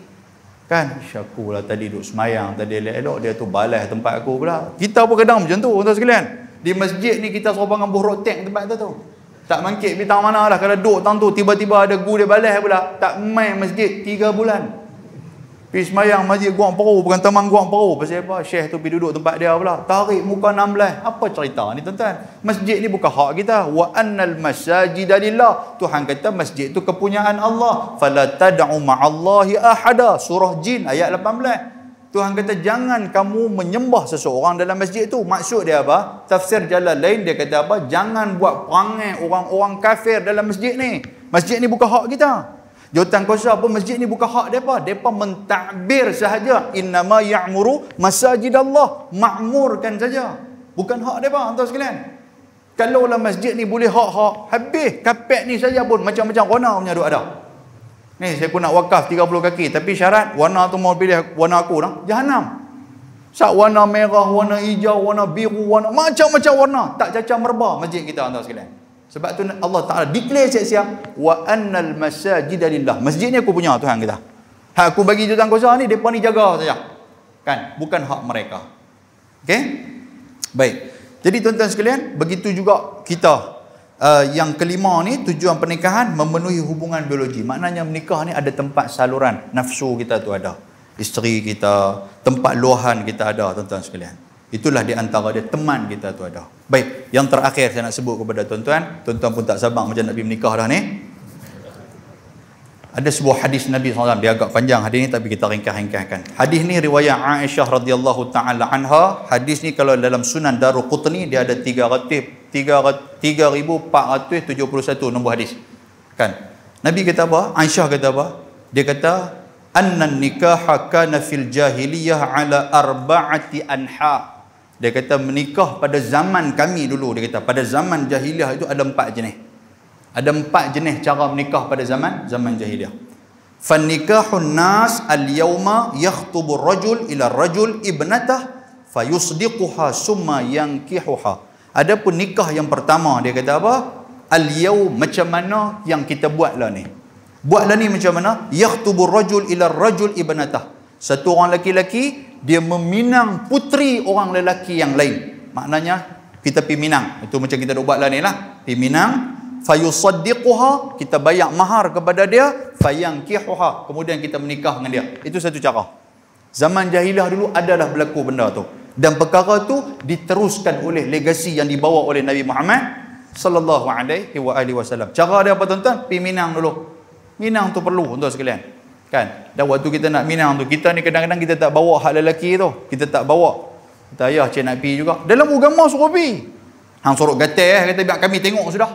Kan, syakulah tadi duduk semayang, tadi elok-elok dia tu balas tempat aku pula. Kita pun kadang macam tu, tuan-tuan sekalian. Di masjid ni kita suruh bangun buhrok tank tempat tu. Tak mangkit bintang mana lah. Kalau duduk tang tu, tiba-tiba ada guru dia balas pula. Tak main masjid 3 bulan. Pergi semayang masjid Guang Peru, bukan Taman Guang Peru. Pasal apa? Syekh tu pergi duduk tempat dia pula. Tarik muka 16. Apa cerita ni tuan-tuan? Masjid ni bukan hak kita. Wa annal masajida lillah. Tuhan kata masjid tu kepunyaan Allah. Fala tad'u ma'allahi ahada. Surah Jin ayat 18. Tuhan kata jangan kamu menyembah seseorang dalam masjid tu. Maksud dia apa? Tafsir Jalalain dia kata apa? Jangan buat perangai orang-orang kafir dalam masjid ni. Masjid ni bukan hak kita. Jawatan kuasa pun masjid ni bukan hak mereka. Mereka mentakbir sahaja. Innama ya'muru masajid Allah. Makmurkan saja. Bukan hak mereka, tuan sekalian. Kalaulah masjid ni boleh hak-hak, habis kapet ni saja pun macam-macam warna punya duk ada. Ni saya pun nak wakaf 30 kaki. Tapi syarat warna tu mau pilih warna aku dah. Jahanam. Sak warna merah, warna hijau, warna biru, warna macam-macam warna. Tak cacah merba masjid kita, tuan sekalian. Sebab tu Allah Ta'ala declare siap-siap wa annal masajida lillah. Masjid ni aku punya Tuhan kita. Hak aku bagi jawatan kuasa ni, mereka ni jaga saja. Kan? Bukan hak mereka. Okey? Baik. Jadi tuan-tuan sekalian, begitu juga kita. Yang kelima ni, tujuan pernikahan memenuhi hubungan biologi. Maknanya menikah ni ada tempat saluran. Nafsu kita tu ada. Isteri kita, tempat luahan kita ada, tuan-tuan sekalian. Itulah di antara dia teman kita tu ada. Baik, yang terakhir saya nak sebut kepada tuan-tuan. Tuan-tuan pun tak sabar macam nak pergi menikah dah ni. Ada sebuah hadis Nabi SAW. Dia agak panjang hadis ni tapi kita ringkas-ringkaskan. Hadis ni riwayat Aisyah radhiyallahu ta'ala anha. Hadis ni kalau dalam Sunan Daruqutni dia ada 3,471 nombor hadis. Kan? Nabi kata apa? Aisyah kata apa? Dia kata annan nikaha kana fil jahiliyah ala arba'ati anha. Dia kata menikah pada zaman kami dulu. Dia kata pada zaman jahiliah itu ada 4 jenis. Ada 4 jenis cara menikah pada zaman jahiliah. Fan nikahun nas al-yawma yakhtubu ar-rajul ila ar-rajul ibnatah fayusdiquha summa yankihuha. Adapun nikah yang pertama dia kata apa? Al-yawm macam mana yang kita buatlah ni. Buatlah ni macam mana? Yakhtubu ar-rajul ila ar-rajul ibnatah. Satu orang lelaki dia meminang puteri orang lelaki yang lain. Maknanya kita pergi minang. Itu macam kita dah buat lah ni lah. Pergi minang. Fayusaddiquha. Kita bayar mahar kepada dia. Fayankihuha. Kemudian kita menikah dengan dia. Itu satu cara. Zaman jahiliah dulu adalah berlaku benda tu. Dan perkara tu diteruskan oleh legasi yang dibawa oleh Nabi Muhammad sallallahu alaihi wasallam. Cara dia apa tuan-tuan? Pergi minang dulu. Minang tu perlu tuan sekalian. Kan? Dan waktu kita nak minang tu, kita ni kadang-kadang kita tak bawa hak lelaki tu. Kita tak bawa. Kita ayah cik nak pergi juga. Dalam agama suruh pergi. Hang suruh gatal kata biar kami tengok sudah.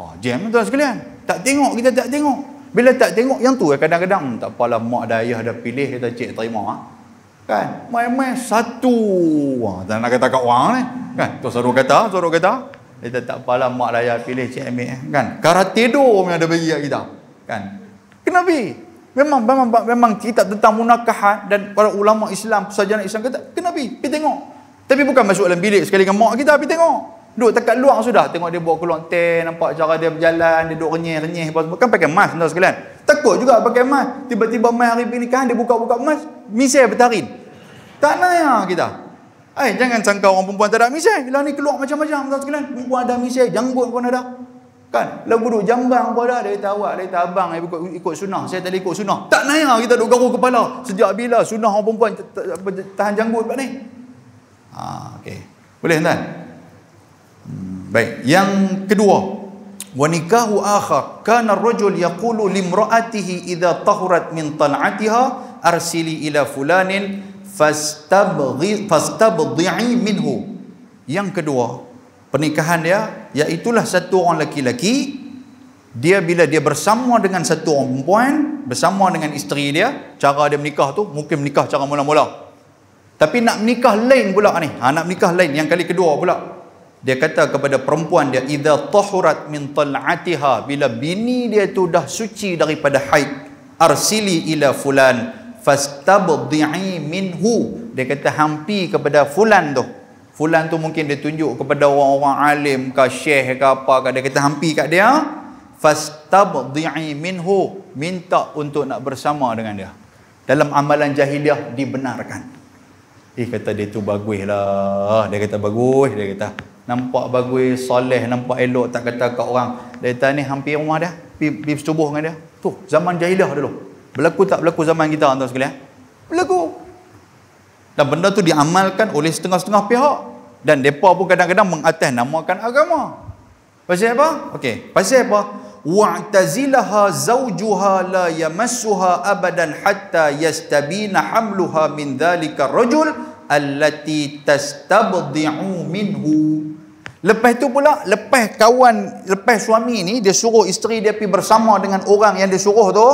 Oh, jam tuan sekalian. Tak tengok, kita tak tengok. Bila tak tengok yang tu kadang-kadang tak apalah mak dan ayah dah pilih kata cik terima. Kan? Main-main satu. Wah, tak nak kata kat orang ni. Kan? Tu suruh kata. Kita tak apalah mak dan ayah pilih cik ambil. Kan? Karat tidur yang ada bagi kat kita. Kan? Kenapa? Memang kitab tentang munakahat dan para ulama Islam, sarjana Islam kata, kena pergi tengok. Tapi bukan masuk dalam bilik sekali dengan mak kita, pergi tengok. Duduk dekat luar sudah, tengok dia bawa keluar teh, nampak cara dia berjalan, dia duduk renyih-renyih, kan pakai mask tuan sekalian. Takut juga pakai mask. Tiba-tiba mai hari pernikahan dia buka-buka mask, misai bertarin. Tak nak kita. Jangan sangka orang perempuan tak ada misai. Bila ni keluar macam-macam tuan sekalian. Perempuan ada misai, janggut pun ada. Kan? Lagu duduk jambang pun ada. Dia kata awak, dia kata abang ikut sunnah. Saya tak ikut sunnah. Tak nak kita duduk garuk kepala. Sejak bila sunnah orang perempuan tahan janggut kat ni? Okey. Boleh tuan? Baik. Yang kedua. Wa nikahu akhar. Kana ar-rajul yaqulu limra'atihi idza tahurat min tal'atiha arsili ila fulanin fastabdhi'i minhu. Yang kedua, pernikahan dia, iaitulah satu orang lelaki, dia bila dia bersama dengan satu orang perempuan, bersama dengan isteri dia, cara dia menikah tu mungkin menikah cara mula-mula. Tapi nak menikah lain pula ni. Nak menikah lain yang kali kedua pula. Dia kata kepada perempuan dia, idza tahurat min tal'atiha, bila bini dia tu dah suci daripada haid, arsili ila fulan fastabdhi'i minhu, dia kata hampi kepada fulan tu. Fulan tu mungkin dia tunjuk kepada orang-orang alim ke syekh ke apa ke, dia kata hampi kat dia, fastabdhi'i minhu, minta untuk nak bersama dengan dia. Dalam amalan jahiliah dibenarkan. Kata dia tu bagus lah. Dia kata bagus. Dia kata nampak bagus, soleh, nampak elok. Tak kata kat orang. Dia kata ni hampir rumah dia. Pergi setubuh dengan dia. Tu zaman jahiliah dulu. Berlaku tak berlaku zaman kita tuan sekalian? Berlaku. Dan benda tu diamalkan oleh setengah-setengah pihak. Dan mereka pun kadang-kadang mengatasnamakan agama. Pasal apa? Okey. Pasal apa? wa'tazilaha zawjuha la yamassuha abadan hatta yastabina hamluha min dhalika rajul allati tastabdhi'u minhu. Lepas tu pula, lepas suami ni dia suruh isteri dia pergi bersama dengan orang yang dia suruh tu,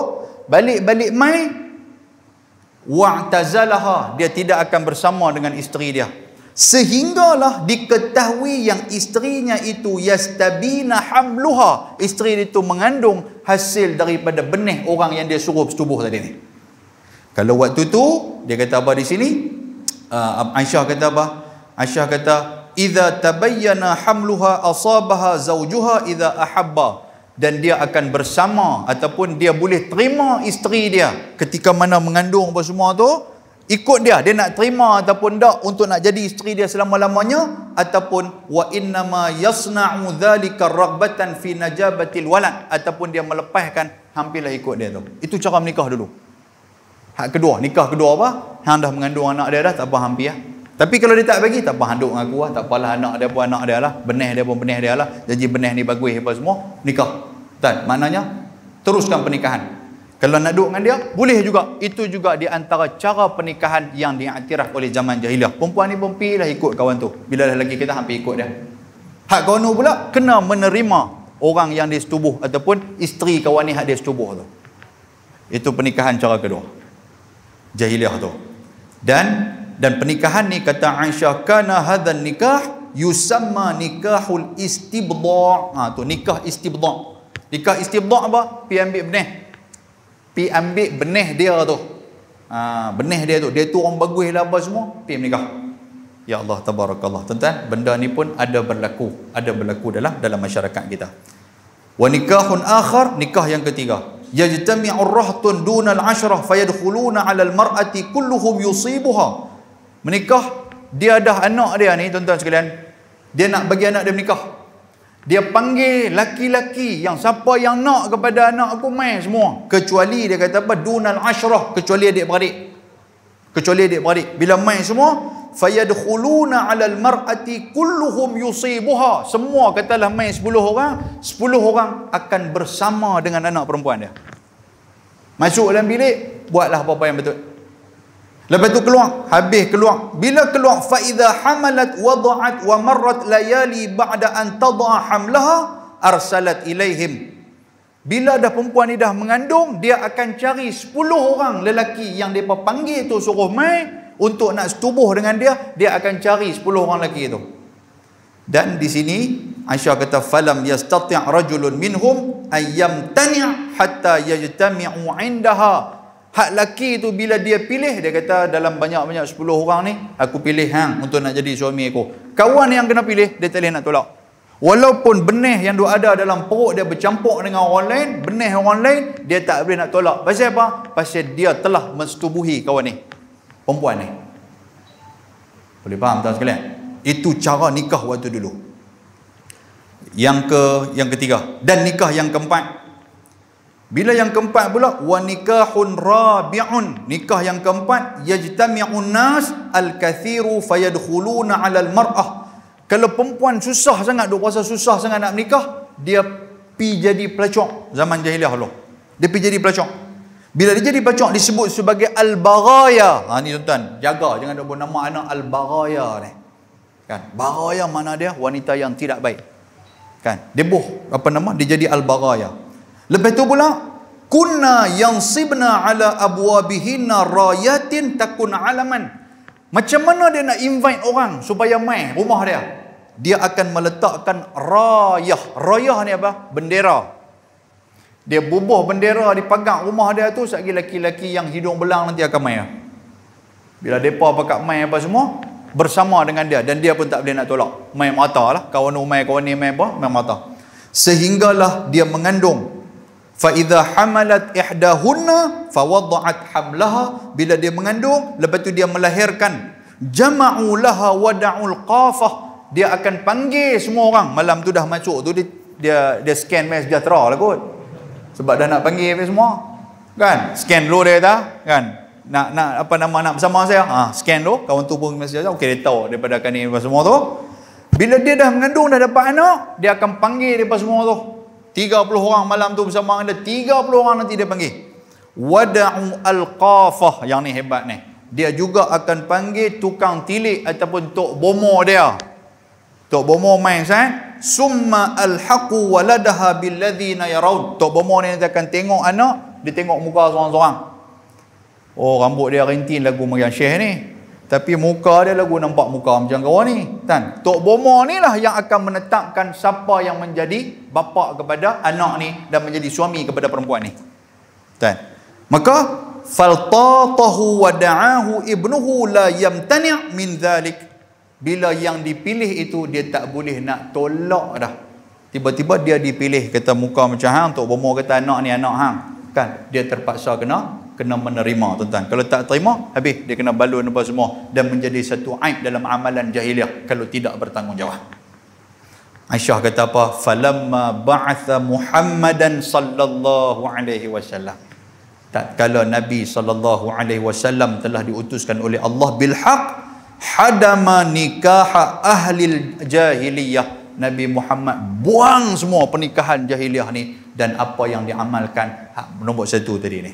balik-balik mai wa'tazalaha, dia tidak akan bersama dengan isteri dia. Sehinggalah diketahui yang isterinya itu yastabina hamluha, isteri itu mengandung hasil daripada benih orang yang dia suruh bersetubuh tadi ni. Kalau waktu tu dia kata apa di sini? Aisyah kata apa? Aisyah kata idza tabayyana hamluha asabaha zawjuha idza ahabba, dan dia akan bersama ataupun dia boleh terima isteri dia ketika mana mengandung apa semua tu. Ikut dia nak terima ataupun tak untuk nak jadi isteri dia selama-lamanya, ataupun wa innama yasna'u dhalika raghbatan fi najabatil walad, ataupun dia melepaskan hampirlah ikut dia tu. Itu cara menikah dulu. Hak kedua, nikah kedua apa? Hang dah mengandung anak dia dah, tak apa hampir lah. Tapi kalau dia tak bagi, tak apa handuk dengan aku lah, tak apalah, anak dia pun anak dia lah, benih dia pun benih dia lah, jadi benih ni bagus apa semua, nikah. Tak, maknanya teruskan pernikahan. Kalau nak duduk dengan dia, boleh juga. Itu juga di antara cara pernikahan yang diiktiraf oleh zaman jahiliah. Perempuan ni pun pergilah ikut kawan tu. Bila dah lelaki kita hampir ikut dia. Hak kawan tu pula kena menerima orang yang dia setubuh ataupun isteri kawan ni hak dia setubuh tu. Itu pernikahan cara kedua. Jahiliah tu. Dan pernikahan ni kata Aisyah, kana hadzal nikah yusamma nikahul istibdha'. Tu nikah istibdha'. Nikah istibdha' apa? Pi ambil benih. Pi ambil benih dia tu. Benih dia tu. Dia tu orang bagus lah apa semua. Pi menikah. Ya Allah, tabarakallah. Tuan-tuan, benda ni pun ada berlaku dalam masyarakat kita. Wa nikahun akhar, nikah yang ketiga. Yajtami'ur rahtun dunal ashrah fayadkhuluna 'alal mar'ati kulluhum yusibuha. Menikah, dia dah anak dia ni, tuan-tuan sekalian. Dia nak bagi anak dia menikah. Dia panggil laki-laki yang siapa yang nak kepada anak aku mai semua. Kecuali dia kata apa? Dunal ashrah, kecuali adik-beradik. Kecuali adik-beradik. Bila mai semua, fayadkhuluna 'alal mar'ati kulluhum yusibuha. Semua katalah mai 10 orang, 10 orang akan bersama dengan anak perempuan dia. Masuk dalam bilik, buatlah apa-apa yang betul. Lepas tu keluar, habis keluar. Bila keluar, fa idza hamalat wada'at wa marrat layali ba'da an tad'a hamlaha arsalat ilaihim. Bila dah perempuan ni dah mengandung, dia akan cari 10 orang lelaki yang depa panggil tu suruh mai untuk nak setubuh dengan dia, dia akan cari 10 orang lelaki tu. Dan di sini Aisyah kata falam yastati' rajulun minhum ayyamtani' hatta yajtami'u 'indaha. Hak laki tu bila dia pilih, dia kata dalam banyak-banyak 10 orang ni, aku pilih hang untuk nak jadi suami aku. Kawan yang kena pilih, dia tak boleh nak tolak. Walaupun benih yang ada dalam perut dia bercampur dengan orang lain, benih orang lain, dia tak boleh nak tolak. Pasal apa? Pasal dia telah mensetubuhi kawan ni, perempuan ni. Boleh faham tuan sekalian? Itu cara nikah waktu dulu. Yang ketiga. Dan nikah yang keempat. Bila yang keempat pula, wa nikahun rabi'un, nikah yang keempat, yajtami'un nas al-kathiru fayadkhuluna 'alal mar'ah. Kalau perempuan susah sangat, duk rasa susah sangat nak menikah, dia pi jadi pelacak zaman jahiliah dulu. Dia pi jadi pelacak. Bila dia jadi pelacak disebut sebagai al-baghaya. Ni tuan-tuan, jaga jangan duk nama anak al-baghaya ni. Kan? Baghaya mana dia? Wanita yang tidak baik. Kan? Dia dia jadi al-baghaya. Lepas tu pula, kunna yansibna ala abwabihinna rayatin takun alaman. Macam mana dia nak invite orang supaya mai rumah dia? Dia akan meletakkan rayah. Rayah ni apa? Bendera. Dia bubuh bendera di pagar rumah dia tu, satgi laki-laki yang hidung belang nanti akan mai. Bila depa pakat mai apa semua bersama dengan dia, dan dia pun tak boleh nak tolak. Mai mata lah, kawan umai kawan ni mai apa? Mai mata. Sehinggalah dia mengandung. Fa idza hamalat ihdahunna fa wada'at hamlaha, bila dia mengandung lepas tu dia melahirkan, jama'u laha wada'ul qafah, dia akan panggil semua orang. Malam tu dah masuk tu dia scan mes sejahtera lah kot, sebab dah nak panggil semua kan. Scan dulu dia kata kan, nak apa nama, nak bersama saya, scan dulu, kawan tu pun mes sejahtera, okey dia tahu daripada kan ni semua tu. Bila dia dah mengandung, dah dapat anak, dia akan panggil dia semua tu. 30 orang malam tu bersama dengan dia, 30 orang nanti dia panggil. Wada'u al-qafah, yang ni hebat ni. Dia juga akan panggil tukang tilik ataupun tok bomo dia. Tok bomo main kan? Summa alhaqu waladaha billadzina yaraun. Tok bomo ni akan tengok anak, dia tengok muka seorang-seorang. Oh, rambut dia rintin lagu Mariam Syekh ni, tapi muka dia lagu nampak muka macam kawan ni kan. Tok bomo ni lah yang akan menetapkan siapa yang menjadi bapa kepada anak ni dan menjadi suami kepada perempuan ni kan. Maka faltatahu wa da'ahu ibnuhu la yamtani' min dhalik. Bila yang dipilih itu dia tak boleh nak tolak dah. Tiba-tiba dia dipilih, kata muka macam hang, tok bomo kata anak ni anak hang kan, dia terpaksa kena menerima tuan-tuan. Kalau tak terima, habis dia kena balun apa semua, dan menjadi satu aib dalam amalan jahiliah kalau tidak bertanggungjawab. Aisyah kata apa? Falamma ba'atha Muhammadan sallallahu alaihi wasallam, tatkala Nabi sallallahu alaihi wasallam telah diutuskan oleh Allah bil haq, hadama nikah ahli jahiliyah, Nabi Muhammad buang semua pernikahan jahiliah ni, dan apa yang diamalkan nombor satu tadi ni,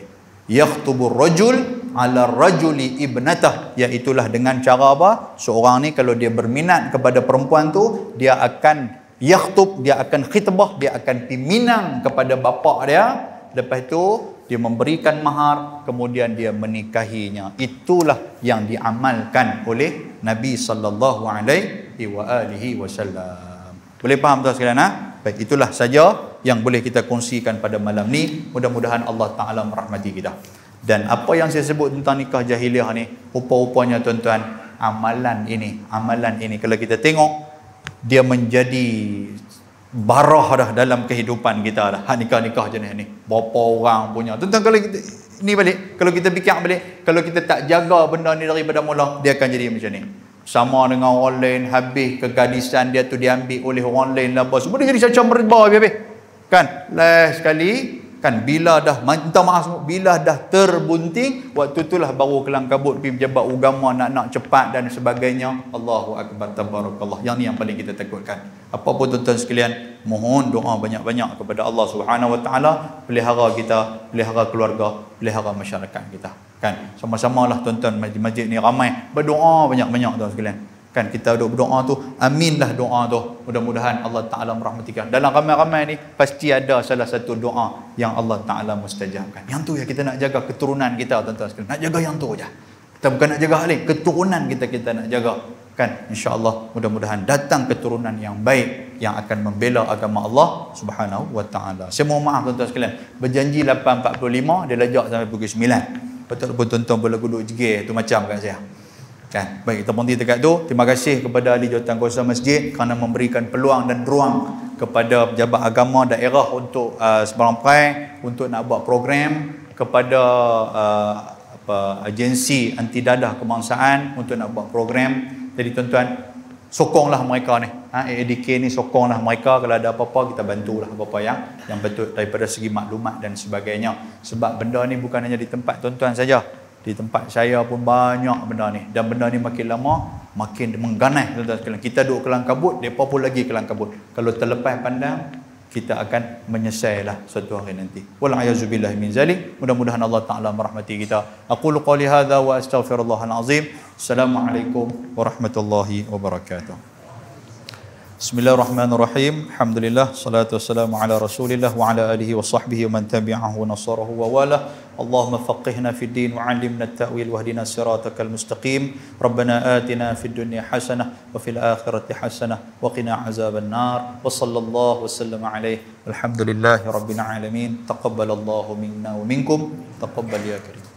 yakhtubur rajul ala rajuli ibnatah, iaitulah dengan cara apa? Seorang ni kalau dia berminat kepada perempuan tu, dia akan yakhtub, dia akan khitbah, dia akan piminang kepada bapa dia, lepas tu dia memberikan mahar, kemudian dia menikahinya. Itulah yang diamalkan oleh Nabi sallallahu alaihi wasallam. Boleh faham tuan sekalian? Baik, itulah saja yang boleh kita kongsikan pada malam ni. Mudah-mudahan Allah Ta'ala merahmati kita. Dan apa yang saya sebut tentang nikah jahiliah ni, rupa-rupanya tuan-tuan, amalan ini kalau kita tengok, dia menjadi barah dah dalam kehidupan kita dah. Nikah-nikah jenis ni, berapa orang punya. Tuan-tuan, kalau kita ni balik, kalau kita fikir balik, kalau kita tak jaga benda ni daripada mula, dia akan jadi macam ni. Sama dengan orang lain, habis kegadisan dia tu diambil oleh orang lain lah, semua dia jadi macam merebah habis kan. Last sekali kan, bila dah minta maaf, bila dah terbunting, waktu itulah baru kelang kabut pergi pejabat agama nak cepat dan sebagainya. Allahu akbar, tabarakallah. Yang ni yang paling kita takutkan. Apa pun tuan-tuan sekalian, mohon doa banyak-banyak kepada Allah Subhanahu wa taala, pelihara kita, pelihara keluarga, pelihara masyarakat kita kan. Sama-samalah tuan-tuan, masjid ni ramai, berdoa banyak-banyak tuan sekalian kan. Kita duduk berdoa tu, aminlah doa tu, mudah-mudahan Allah Ta'ala merahmati kita. Dalam ramai-ramai ni pasti ada salah satu doa yang Allah Ta'ala mustajabkan. Yang tu ya kita nak jaga keturunan kita tuan-tuan sekalian, nak jaga yang tu aja. Kita bukan nak jaga hal lain, keturunan kita nak jaga kan. InsyaAllah mudah-mudahan datang keturunan yang baik yang akan membela agama Allah Subhanahu wa Ta'ala. Saya mohon maaf tuan-tuan sekalian, berjanji 8.45, dia lajak sampai pukul 9. Betul pun tuan-tuan boleh duduk jegir tu macam kat saya kan. Baik, kita berhenti dekat tu. Terima kasih kepada ahli jawatankuasa masjid kerana memberikan peluang dan ruang kepada pejabat agama daerah untuk Seberang Perai untuk nak buat program, kepada agensi anti dadah kebangsaan untuk nak buat program. Jadi tuan-tuan, sokonglah mereka ni, AADK ni sokonglah mereka. Kalau ada apa-apa, kita bantulah apa-apa yang betul daripada segi maklumat dan sebagainya. Sebab benda ni bukan hanya di tempat tuan-tuan saja, di tempat saya pun banyak benda ni, dan benda ni makin lama makin mengganas tuan-tuan sekalian. Kita duduk kelang kabut, depa pun lagi kelang kabut. Kalau terlepas pandang, kita akan menyesailah suatu hari nanti. Wal a'yazubillahi min zalik. Mudah-mudahan Allah Ta'ala merahmati kita. Aqulu qali hadza wa astaghfirullahal azim. Assalamualaikum warahmatullahi wabarakatuh. Bismillahirrahmanirrahim. Alhamdulillah, salatu wassalamu ala Rasulillah wa ala alihi wa sahbihi wa man tabi'ahu wa nasarahu wa wala. Allahumma faqihna fid din wa 'allimna at-ta'wil wahdina siratakal mustaqim. Rabbana atina fid dunya hasanah wa fil akhirati hasanah wa qina azaban nar. Wa sallallahu wasallam alaihi. Alhamdulillahi rabbil alamin. Taqabbalallahu minna wa minkum. Taqabbal ya karim.